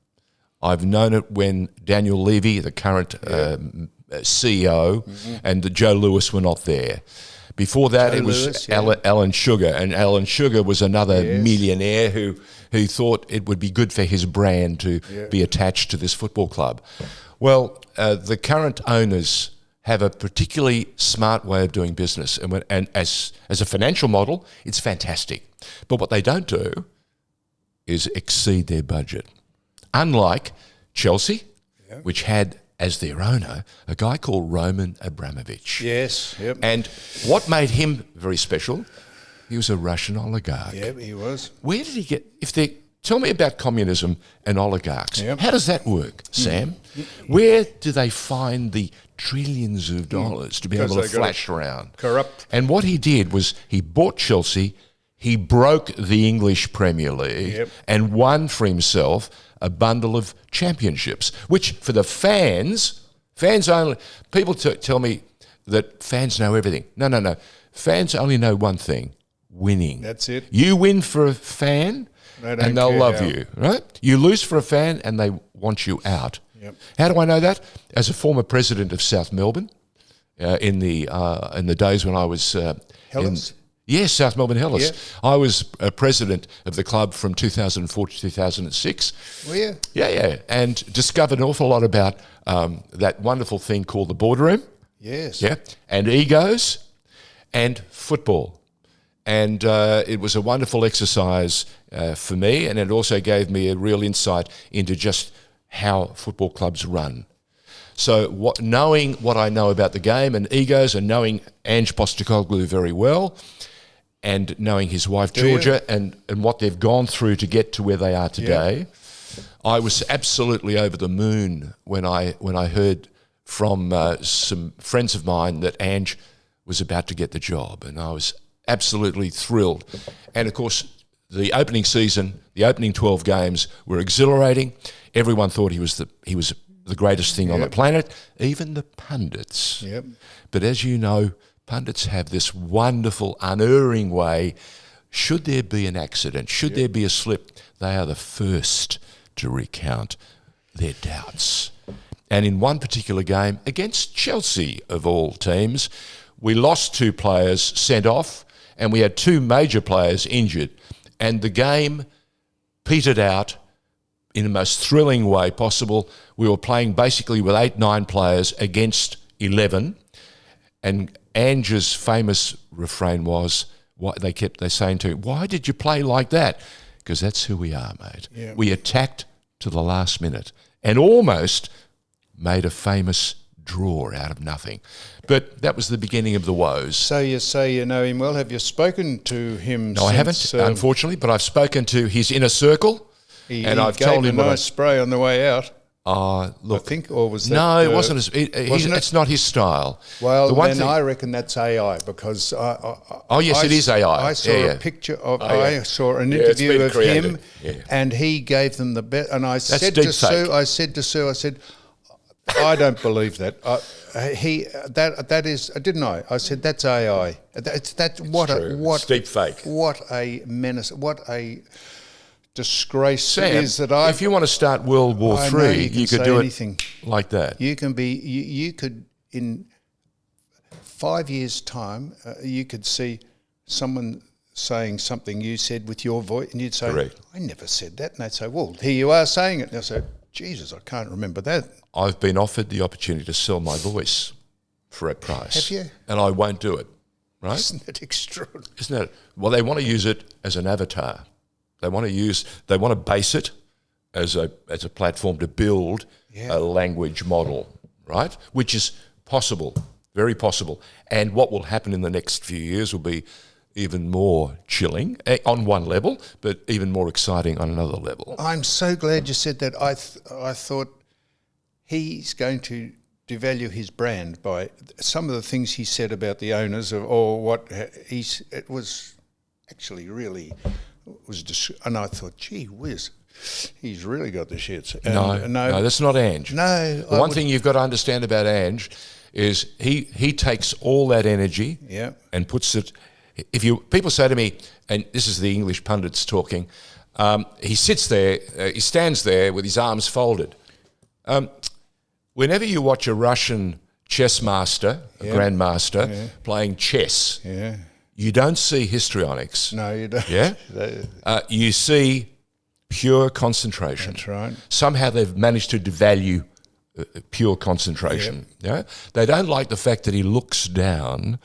S3: I've known it when Daniel Levy, the current CEO, and Joe Lewis were not there. Before that, it was Alan Sugar, and Alan Sugar was another millionaire who thought it would be good for his brand to be attached to this football club. Well, the current owners have a particularly smart way of doing business, and as a financial model, it's fantastic. But what they don't do is exceed their budget. Unlike Chelsea, which had as their owner a guy called Roman Abramovich.
S2: Yes,
S3: And what made him very special? He was a Russian oligarch.
S2: Yeah, he was.
S3: Where did he get? Tell me about communism and oligarchs. How does that work, Sam? Where do they find the trillions of dollars to be able to flash around?
S2: Corrupt.
S3: And what he did was he bought Chelsea, he broke the English Premier League and won for himself a bundle of championships, which for the fans only, people tell me that fans know everything. No. Fans only know one thing, winning.
S2: That's it.
S3: You win for a fan and they'll love you, right? You lose for a fan and they want you out.
S2: Yep.
S3: How do I know that? As a former president of South Melbourne, in the days when I was
S2: Hellas?
S3: Yes, South Melbourne Hellas.
S2: Yeah.
S3: I was president of the club from 2004 to 2006.
S2: Were you?
S3: Yeah, and discovered an awful lot about that wonderful thing called the boardroom.
S2: Yes.
S3: Yeah, and egos and football. And it was a wonderful exercise for me, and it also gave me a real insight into just how football clubs run. So knowing what I know about the game and egos, and knowing Ange Postecoglou very well, and knowing his wife Georgia and what they've gone through to get to where they are today, I was absolutely over the moon when I heard from some friends of mine that Ange was about to get the job, and I was absolutely thrilled. And of course, the opening season, the opening 12 games were exhilarating. Everyone thought he was the greatest thing on the planet, even the pundits.
S2: Yep.
S3: But as you know, pundits have this wonderful, unerring way. Should there be an accident, should there be a slip, they are the first to recount their doubts. And in one particular game, against Chelsea of all teams, we lost 2 players sent off, and we had 2 major players injured. And the game petered out in the most thrilling way possible. We were playing basically with 8-9 players against 11, and Ange's famous refrain was, they saying to him, "Why did you play like that?" Because that's who we are, mate. Yeah. We attacked to the last minute and almost made a famous draw out of nothing. But that was the beginning of the woes.
S2: So you say you know him well. Have you spoken to him?
S3: No, I haven't, unfortunately, but I've spoken to his inner circle, and I've told him
S2: a nice spray on the way out.
S3: Look,
S2: I think, or was that?
S3: No, it wasn't. It's not his style.
S2: Well, then I reckon that's AI because
S3: it is AI.
S2: I saw a picture of. I saw an interview of him, and he gave them the best. And I said to Sue, I said, I don't believe that. That is, didn't I? I said that's AI. It's deep fake. What a menace! What a disgrace
S3: Sam,
S2: it is that
S3: if you want to start World War III, you could do anything like that.
S2: You can be. You could in 5 years' time. You could see someone saying something you said with your voice, and you'd say, "Correct. I never said that." And they'd say, "Well, here you are saying it." And I say, "Jesus, I can't remember that."
S3: I've been offered the opportunity to sell my voice for a price.
S2: Have you?
S3: And I won't do it. Right?
S2: Isn't that extraordinary?
S3: Isn't it? Well, they want to use it as an avatar. They want to base it as a platform to build a language model, right? Which is possible, very possible. And what will happen in the next few years will be even more chilling on one level, but even more exciting on another level.
S2: I'm so glad you said that. I thought he's going to devalue his brand by some of the things he said about the owners, or what it was actually really and I thought, gee whiz, he's really got the shits. And
S3: no, that's not Ange.
S2: No,
S3: the one thing you've got to understand about Ange is he takes all that energy and puts it. People say to me, and this is the English pundits talking, he sits there, he stands there with his arms folded. Whenever you watch a Russian chess master, a grandmaster, playing chess, you don't see histrionics.
S2: No, you don't.
S3: Yeah? You see pure concentration.
S2: That's right.
S3: Somehow they've managed to devalue pure concentration. Yeah? They don't like the fact that he looks down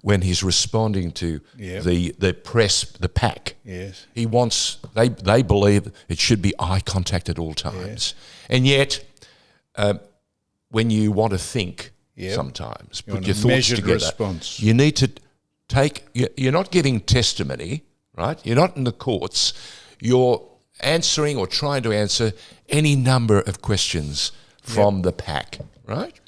S3: when he's responding to the press, the pack.
S2: Yes.
S3: He wants, they believe it should be eye contact at all times. And yet, when you want to think sometimes, put your thoughts together,
S2: response.
S3: You need to you're not giving testimony, right? You're not in the courts. You're answering or trying to answer any number of questions from the pack, right?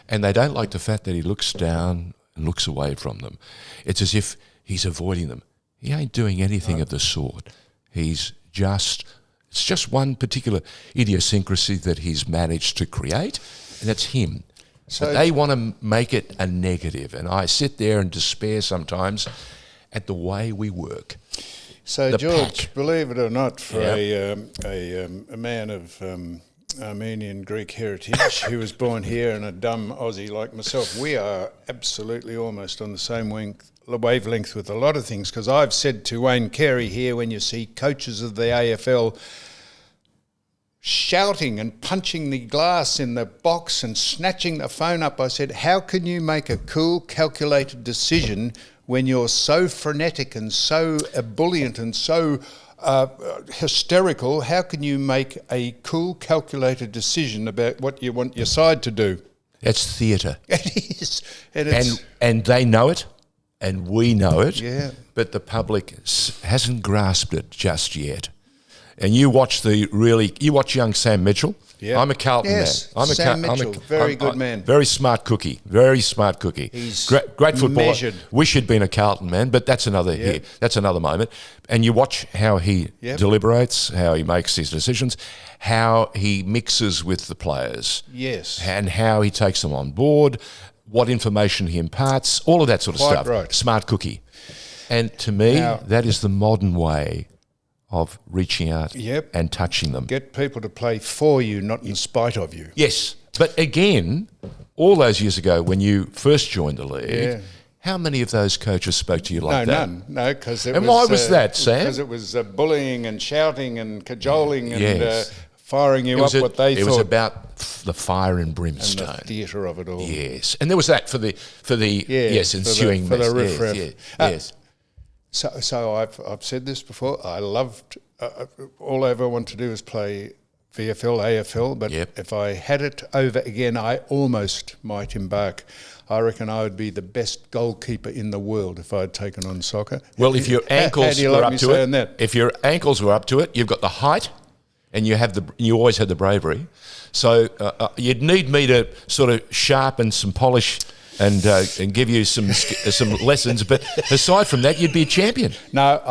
S3: And they don't like the fact that he looks down and looks away from them. It's as if he's avoiding them. He ain't doing anything of the sort. It's just one particular idiosyncrasy that he's managed to create, and that's him. So they want to make it a negative, and I sit there in despair sometimes at the way we work.
S2: So
S3: the
S2: George,
S3: pack.
S2: believe it or not, for a man of Armenian Greek heritage who was born here and a dumb Aussie like myself, we are absolutely almost on the same wavelength with a lot of things, because I've said to Wayne Carey here, when you see coaches of the AFL shouting and punching the glass in the box and snatching the phone up, I said, how can you make a cool, calculated decision when you're so frenetic and so ebullient and so hysterical? How can you make a cool, calculated decision about what you want your side to do?
S3: That's theatre.
S2: It is.
S3: And they know it, and we know it,
S2: but
S3: the public hasn't grasped it just yet. And you watch young Sam Mitchell. Yeah. I'm a Carlton man.
S2: Sam Mitchell, very good man.
S3: Very smart cookie. He's great footballer.
S2: Measured.
S3: Wish he'd been a Carlton man, but that's another that's another moment. And you watch how he deliberates, how he makes his decisions, how he mixes with the players.
S2: Yes.
S3: And how he takes them on board, what information he imparts, all of that sort of stuff.
S2: Right.
S3: Smart cookie. And to me, that is the modern way of reaching out and touching them.
S2: Get people to play for you, not in spite of you.
S3: Yes. But again, all those years ago when you first joined the league, how many of those coaches spoke to you like that?
S2: None. No, because it
S3: and why was that, Sam?
S2: Because it was bullying and shouting and cajoling and firing you up what they thought.
S3: It was about the fire and brimstone.
S2: And the theatre of it all.
S3: Yes. And there was that for the ensuing
S2: for the riff-raff.
S3: Yes.
S2: So I've said this before. I loved all I ever want to do is play VFL, AFL. But if I had it over again, I almost might embark. I reckon I would be the best goalkeeper in the world if I'd taken on soccer.
S3: Well, if your ankles were up to it, if your ankles were up to it, you've got the height, and you always had the bravery. So you'd need me to sort of sharpen some polish and give you some lessons, but aside from that, you'd be a champion.
S2: No,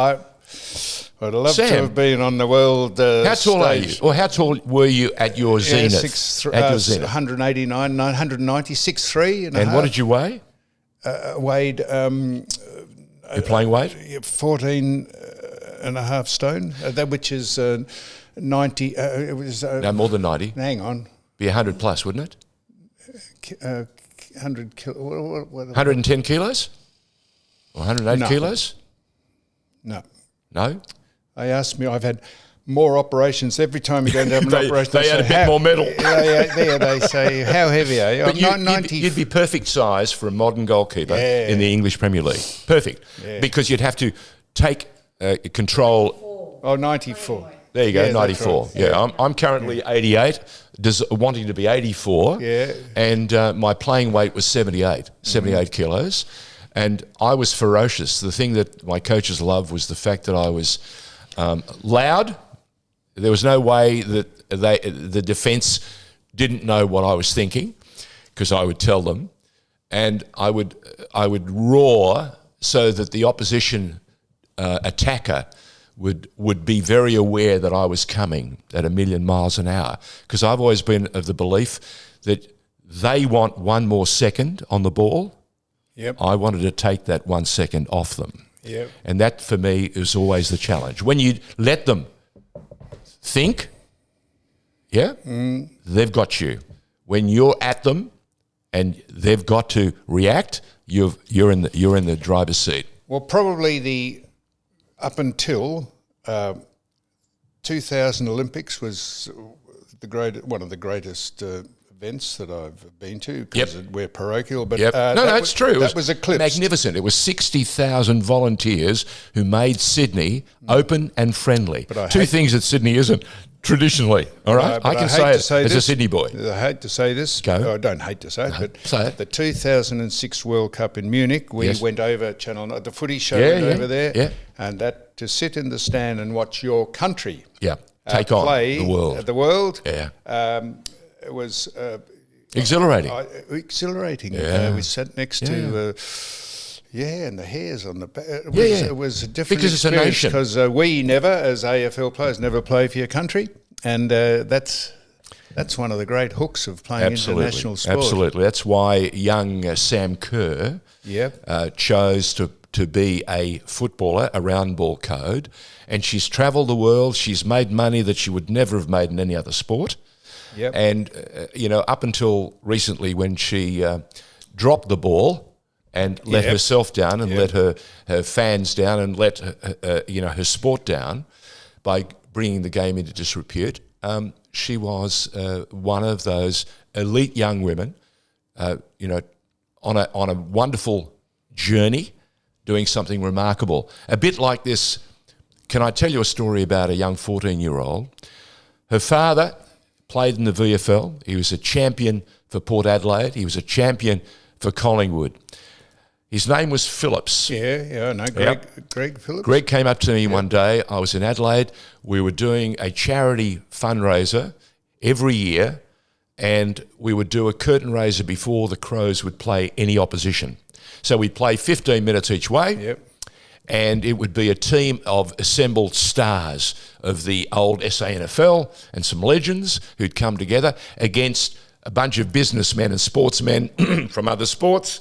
S2: I'd love to have been on the world
S3: How tall
S2: stage.
S3: are you? Or how tall were you at your zenith?
S2: 189, 190, 6'3".
S3: And what did you weigh?
S2: Weighed...
S3: You're playing weight?
S2: 14 and a half stone, which is 90... it was...
S3: no, more than 90.
S2: Hang on.
S3: Be 100 plus, wouldn't it? 110 kilos? Or 108 kilos?
S2: No.
S3: No?
S2: They asked me, I've had more operations. Every time you go and have an operation,
S3: they had a bit more metal.
S2: They say, how heavy are you?
S3: But you'd be perfect size for a modern goalkeeper in the English Premier League. Perfect. Because you'd have to take control.
S2: 94.
S3: There you go, 94. Right. Yeah, I'm currently 88, wanting to be 84.
S2: Yeah.
S3: And my playing weight was 78 kilos. And I was ferocious. The thing that my coaches loved was the fact that I was loud. There was no way that the defence didn't know what I was thinking, because I would tell them, and I would roar so that the opposition attacker would be very aware that I was coming at 1,000,000 miles an hour, because I've always been of the belief that they want one more second on the ball.
S2: Yep.
S3: I wanted to take that 1 second off them.
S2: Yep.
S3: And that, for me, is always the challenge. When you let them think, they've got you. When you're at them and they've got to react, you're in the driver's seat.
S2: Well, probably up until 2000 Olympics was one of the greatest events that I've been to, because we're parochial. But
S3: it's true.
S2: That was eclipsed.
S3: Magnificent. It was 60,000 volunteers who made Sydney open and friendly. Two things that Sydney isn't traditionally. All right, I can say it as a Sydney boy.
S2: I hate to say this.
S3: Go.
S2: I don't hate to say it, but
S3: say it.
S2: The 2006 World Cup in Munich, we went over Channel 9, the footy show went over there, and that to sit in the stand and watch your country
S3: take on the world.
S2: It was
S3: exhilarating.
S2: Exhilarating. We sat next to, and the hairs on the back. It was a different
S3: because it's a nation.
S2: Because we never, as AFL players, never play for your country, and that's one of the great hooks of playing international sport.
S3: Absolutely. That's why young Sam Kerr chose to be a footballer, a round ball code, and she's travelled the world. She's made money that she would never have made in any other sport.
S2: Yep.
S3: And, up until recently, when she dropped the ball and let herself down and let her fans down and let her sport down by bringing the game into disrepute, she was one of those elite young women, on a wonderful journey, doing something remarkable. A bit like this. Can I tell you a story about a young 14-year-old? Her father played in the VFL. He was a champion for Port Adelaide. He was a champion for Collingwood. His name was Phillips.
S2: I know. Greg Phillips.
S3: Greg came up to me one day. I was in Adelaide. We were doing a charity fundraiser every year, and we would do a curtain raiser before the Crows would play any opposition. So we'd play 15 minutes each way. And it would be a team of assembled stars of the old SANFL and some legends who'd come together against a bunch of businessmen and sportsmen from other sports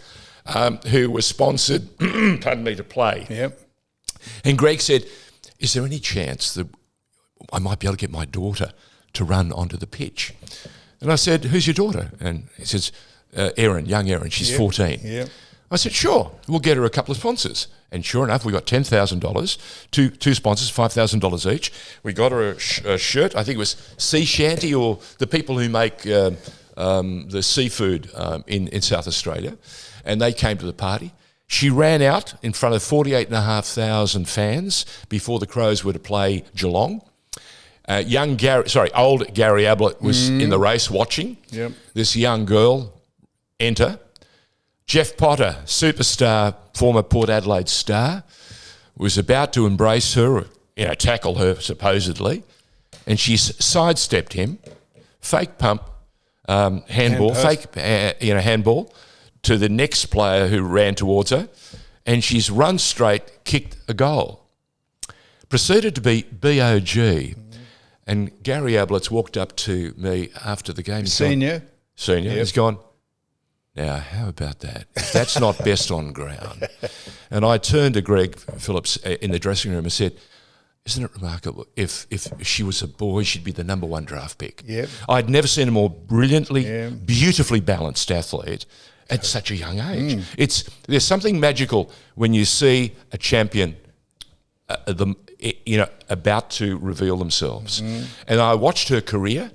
S3: who were sponsored, to play. And Greg said, is there any chance that I might be able to get my daughter to run onto the pitch? And I said, who's your daughter? And he says, young Erin, she's 14. I said, sure, we'll get her a couple of sponsors. And sure enough, we got $10,000, two sponsors, $5,000 each. We got her a shirt. I think it was Sea Shanty, or the people who make the seafood in South Australia. And they came to the party. She ran out in front of 48,500 fans before the Crows were to play Geelong. Old Gary Ablett was in the race watching. This young girl enter. Jeff Potter, superstar, former Port Adelaide star, was about to embrace her, tackle her supposedly, and she sidestepped him, fake pump, handball to the next player who ran towards her, and she's run straight, kicked a goal. Proceeded to be BOG, and Gary Ablett's walked up to me after the game.
S2: Senior.
S3: He's gone, now, how about that? If that's not best on ground. And I turned to Greg Phillips in the dressing room and said, isn't it remarkable? If she was a boy, she'd be the number one draft pick. I'd never seen a more brilliantly, beautifully balanced athlete at such a young age. There's something magical when you see a champion about to reveal themselves. And I watched her career,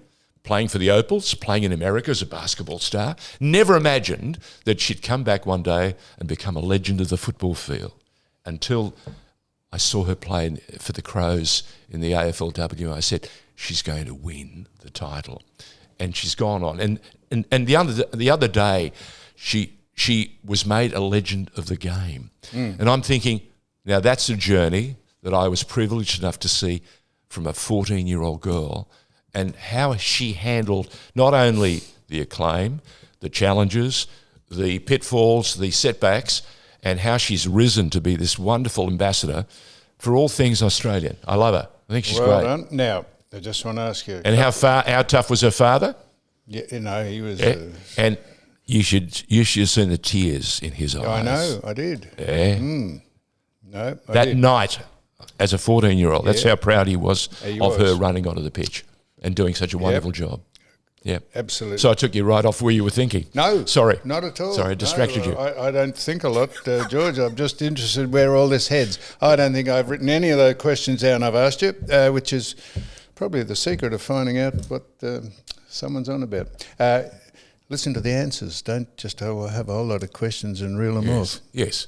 S3: playing for the Opals, playing in America as a basketball star. Never imagined that she'd come back one day and become a legend of the football field, until I saw her play for the Crows in the AFLW. I said, she's going to win the title. And she's gone on. And the other day, she she was made a legend of the game. And I'm thinking, now that's a journey that I was privileged enough to see from a 14-year-old girl, and how she handled not only the acclaim, the challenges, the pitfalls, the setbacks, and how she's risen to be this wonderful ambassador for all things Australian. I love her. I think she's
S2: Well
S3: great.
S2: done. Now, I just want to ask you.
S3: And how tough was her father?
S2: Yeah, he was.
S3: Yeah. And you should have seen the tears in his eyes.
S2: I know, I did.
S3: Yeah.
S2: No, I
S3: That
S2: did.
S3: night, as a 14-year-old, that's how proud he was
S2: He
S3: of her
S2: was.
S3: running onto the pitch and doing such a wonderful job. Yeah.
S2: Absolutely.
S3: So I took you right off where you were thinking.
S2: No,
S3: Sorry.
S2: not at all.
S3: Sorry, I distracted you.
S2: I don't think a lot, George. I'm just interested where all this heads. I don't think I've written any of those questions down I've asked you, which is probably the secret of finding out what someone's on about. Listen to the answers. Don't just have a whole lot of questions and reel them off.
S3: Yes.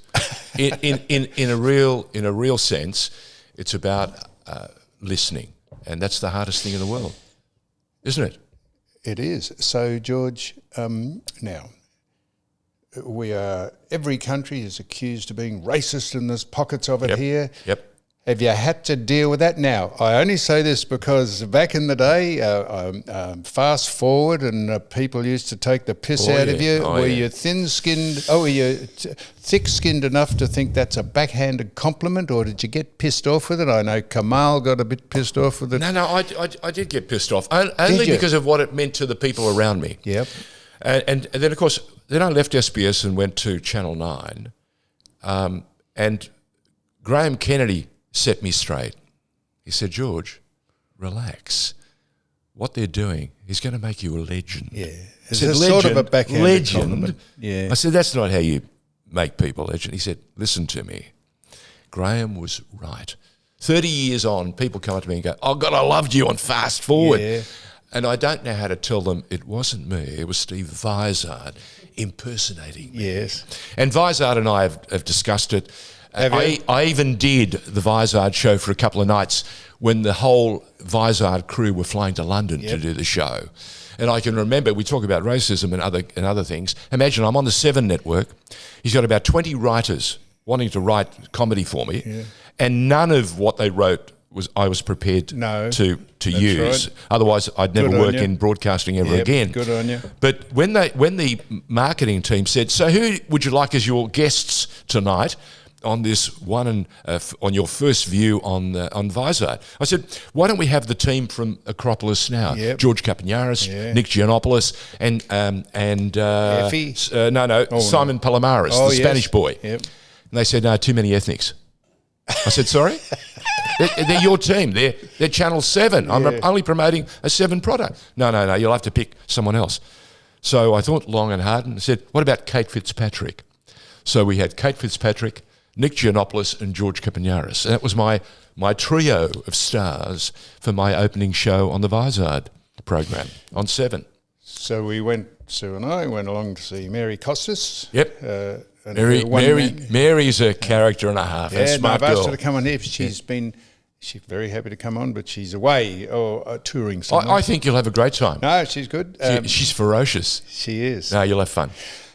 S3: In a real sense, it's about listening, and that's the hardest thing in the world, isn't it?
S2: It is. So, George, now, every country is accused of being racist, and there's pockets of it here.
S3: Yep.
S2: Have you had to deal with that? Now, I only say this because back in the day, fast forward, and people used to take the piss out of you. Were you thin-skinned? Were you thick-skinned enough to think that's a backhanded compliment, or did you get pissed off with it? I know Kamal got a bit pissed off with it.
S3: No, I did get pissed off, only because of what it meant to the people around me.
S2: Yep.
S3: And then, of course, then I left SBS and went to Channel 9, and Graham Kennedy set me straight. He said, George, relax. What they're doing is going to make you a legend.
S2: Yeah.
S3: I said,
S2: sort of a backhanded compliment.
S3: legend?
S2: Yeah.
S3: I said, that's not how you make people legend. He said, listen to me. Graham was right. 30 years on, people come up to me and go, oh, God, I loved you on Fast Forward.
S2: Yeah.
S3: And I don't know how to tell them it wasn't me. It was Steve Vizard impersonating me.
S2: Yes.
S3: And Vizard and I have discussed it. I even did the Vizard show for a couple of nights when the whole Vizard crew were flying to London to do the show. And I can remember, we talk about racism and other things. Imagine I'm on the 7 network. He's got about 20 writers wanting to write comedy for me. And none of what they wrote I was prepared to use.
S2: Right.
S3: Otherwise, I'd never work in broadcasting ever again.
S2: Good on you.
S3: But when the marketing team said, so who would you like as your guests tonight on this one on your first view on Vizard? I said, why don't we have the team from Acropolis now?
S2: Yep.
S3: George Kapiniaris, Nick Giannopoulos, and
S2: Effie?
S3: Simon Palomares, the Spanish boy.
S2: Yep.
S3: And they said, no, too many ethnics. I said, sorry? They're your team. They're Channel 7. I'm only promoting a 7 product. No, you'll have to pick someone else. So I thought long and hard and said, what about Kate Fitzpatrick? So we had Kate Fitzpatrick, Nick Giannopoulos and George Kapiniaris. And that was my trio of stars for my opening show on the Vizard program on 7.
S2: So Sue and I went along to see Mary Costas.
S3: Yep. Mary's a character and a half, a smart
S2: I've asked
S3: girl.
S2: her to come on here. She's very happy to come on, but she's away or touring somewhere.
S3: I think you'll have a great time.
S2: No, she's good.
S3: She's ferocious.
S2: She is.
S3: No, you'll have fun.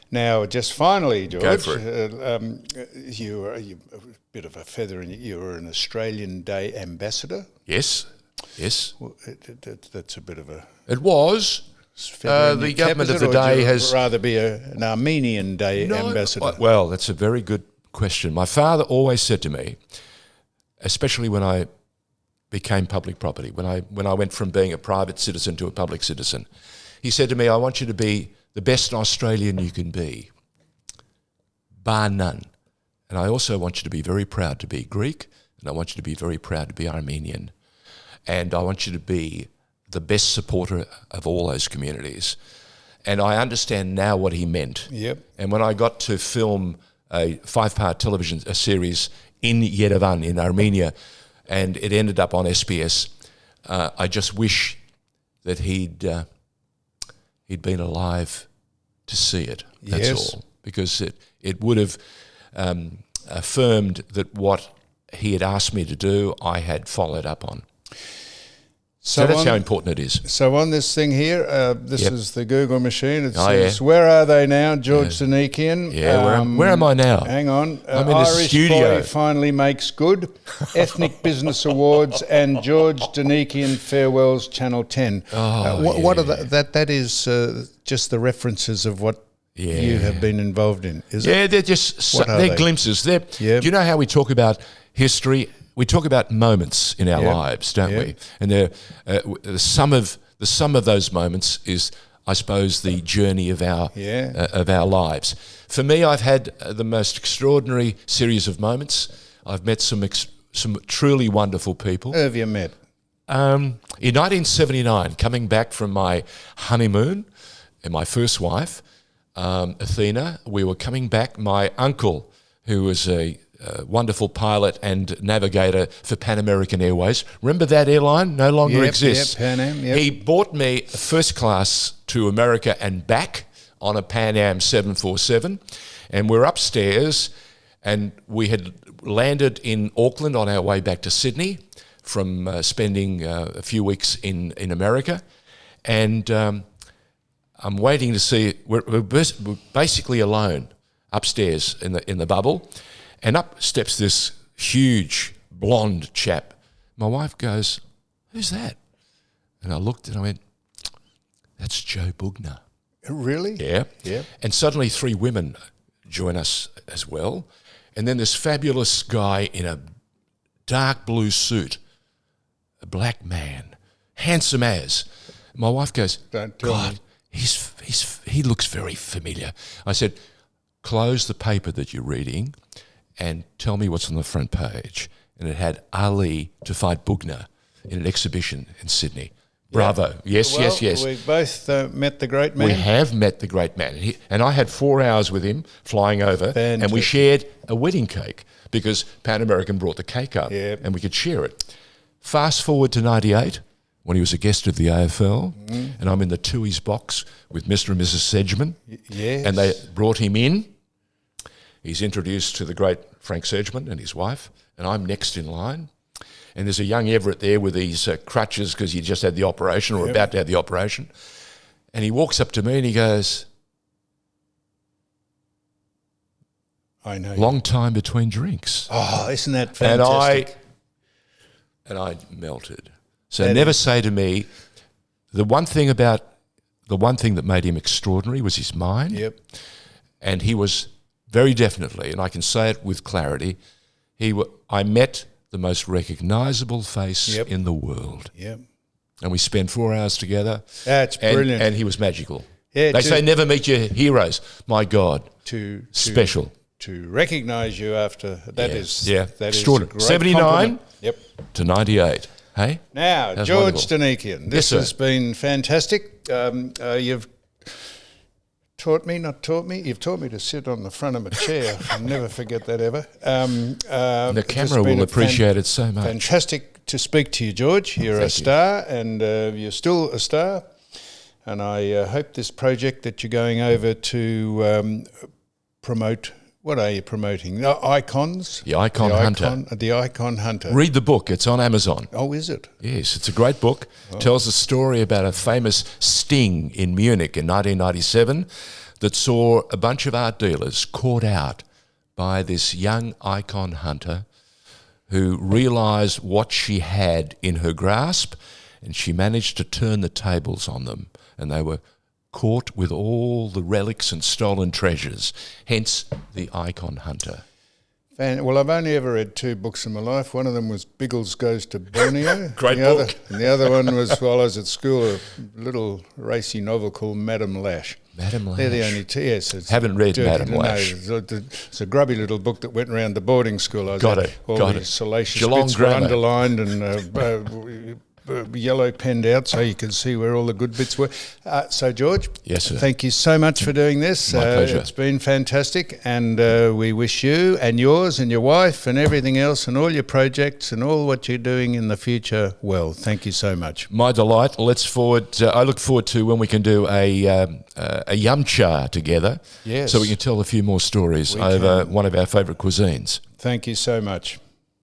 S2: Now, just finally, George,
S3: Go for it.
S2: you're a bit of a feather in you were an Australian Day ambassador.
S3: Yes.
S2: Well, that's a bit of a...
S3: It was. The government of the day has...
S2: rather be an Armenian Day ambassador?
S3: Well, that's a very good question. My father always said to me, especially when I became public property, when I went from being a private citizen to a public citizen, he said to me, I want you to be the best Australian you can be, bar none. And I also want you to be very proud to be Greek, and I want you to be very proud to be Armenian. And I want you to be the best supporter of all those communities. And I understand now what he meant.
S2: Yep.
S3: And when I got to film a 5-part television series in Yerevan, in Armenia, and it ended up on SBS, I just wish that he'd been alive to see it. That's all. Because it would have affirmed that what he had asked me to do, I had followed up on. So that's how important it is.
S2: So on this thing here, this is the Google machine. It
S3: Oh,
S2: says, where are they now? George Donikian.
S3: Yeah, where am I now?
S2: Hang on.
S3: I'm in the
S2: Irish
S3: studio.
S2: Boy Finally Makes Good, Ethnic Business Awards, and George Donikian Farewells, Channel 10. What are that is just the references of what you have been involved in, is it?
S3: Yeah, they're just they're glimpses. Do you know how we talk about history? We talk about moments in our lives, don't we? And the sum of those moments is, I suppose, the journey of our lives. For me, I've had the most extraordinary series of moments. I've met some truly wonderful people.
S2: Who have you met?
S3: In 1979, coming back from my honeymoon, and my first wife, Athena, we were coming back. My uncle, who was a wonderful pilot and navigator for Pan American Airways. Remember that airline? No longer exists.
S2: Pan Am,
S3: He bought me first class to America and back on a Pan Am 747, and we're upstairs, and we had landed in Auckland on our way back to Sydney from spending a few weeks in America, and I'm waiting to see. We're basically alone upstairs in the bubble. And up steps this huge blonde chap. My wife goes, "Who's that?" And I looked and I went, "That's Joe Bugner."
S2: Really?
S3: Yeah. And suddenly 3 women join us as well. And then this fabulous guy in a dark blue suit, a black man, handsome as. My wife goes,
S2: "Don't tell
S3: God, he looks very familiar." I said, "Close the paper that you're reading and tell me what's on the front page." And it had Ali to fight Bugner in an exhibition in Sydney. Bravo. Yes.
S2: We both met the great man.
S3: We have met the great man. And I had 4 hours with him flying over.
S2: Fantastic.
S3: And we shared a wedding cake because Pan American brought the cake up and we could share it. Fast forward to 98 when he was a guest of the AFL and I'm in the Tui's box with Mr. and Mrs. Sedgman.
S2: Yes.
S3: And they brought him in. He's introduced to the great Frank Sedgman and his wife, and I'm next in line. And there's a young Everett there with these crutches because he just had the operation or about to have the operation. And he walks up to me and he goes,
S2: I know.
S3: "Long time between drinks."
S2: Oh, isn't that fantastic?
S3: And I melted. So never say to me, the one thing that made him extraordinary was his mind.
S2: Yep.
S3: And he was very definitely, and I can say it with clarity, I met the most recognisable face in the world.
S2: Yep.
S3: And we spent 4 hours together.
S2: That's brilliant.
S3: And he was magical.
S2: Yeah,
S3: they say never meet your heroes. My God, special.
S2: To recognise you after that is
S3: extraordinary.
S2: Is
S3: 79 to 98. Hey?
S2: Now, George Donikian, this has been fantastic. You've you've taught me to sit on the front of a chair. I'll never forget that ever.
S3: The camera will appreciate it so much.
S2: Fantastic to speak to you, George. You're a star, and you're still a star. And I hope this project that you're going over to promote, what are you promoting? Icons?
S3: The Icon Hunter.
S2: The Icon Hunter.
S3: Read the book. It's on Amazon.
S2: Oh, is it?
S3: Yes, it's a great book. Tells a story about a famous sting in Munich in 1997 that saw a bunch of art dealers caught out by this young icon hunter who realised what she had in her grasp, and she managed to turn the tables on them, and they were caught with all the relics and stolen treasures, hence the Icon Hunter.
S2: Well, I've only ever read 2 books in my life. One of them was Biggles Goes to Borneo.
S3: Great book.
S2: And the other one was, while I was at school, a little racy novel called Madame Lash.
S3: Madame Lash.
S2: They're the only 2. Yes,
S3: haven't read Madame Lash.
S2: It's a grubby little book that went around the boarding school.
S3: Got it.
S2: All
S3: Got
S2: the
S3: it.
S2: salacious
S3: Geelong
S2: bits were
S3: Grammar.
S2: underlined and yellow penned out so you could see where all the good bits were. So, George,
S3: yes, sir.
S2: Thank you so much for doing this.
S3: My pleasure.
S2: It's been fantastic, and we wish you and yours and your wife and everything else and all your projects and all what you're doing in the future well. Thank you so much.
S3: My delight. I look forward to when we can do a yum cha together,
S2: yes,
S3: so we can tell a few more stories over one of our favourite cuisines.
S2: Thank you so much.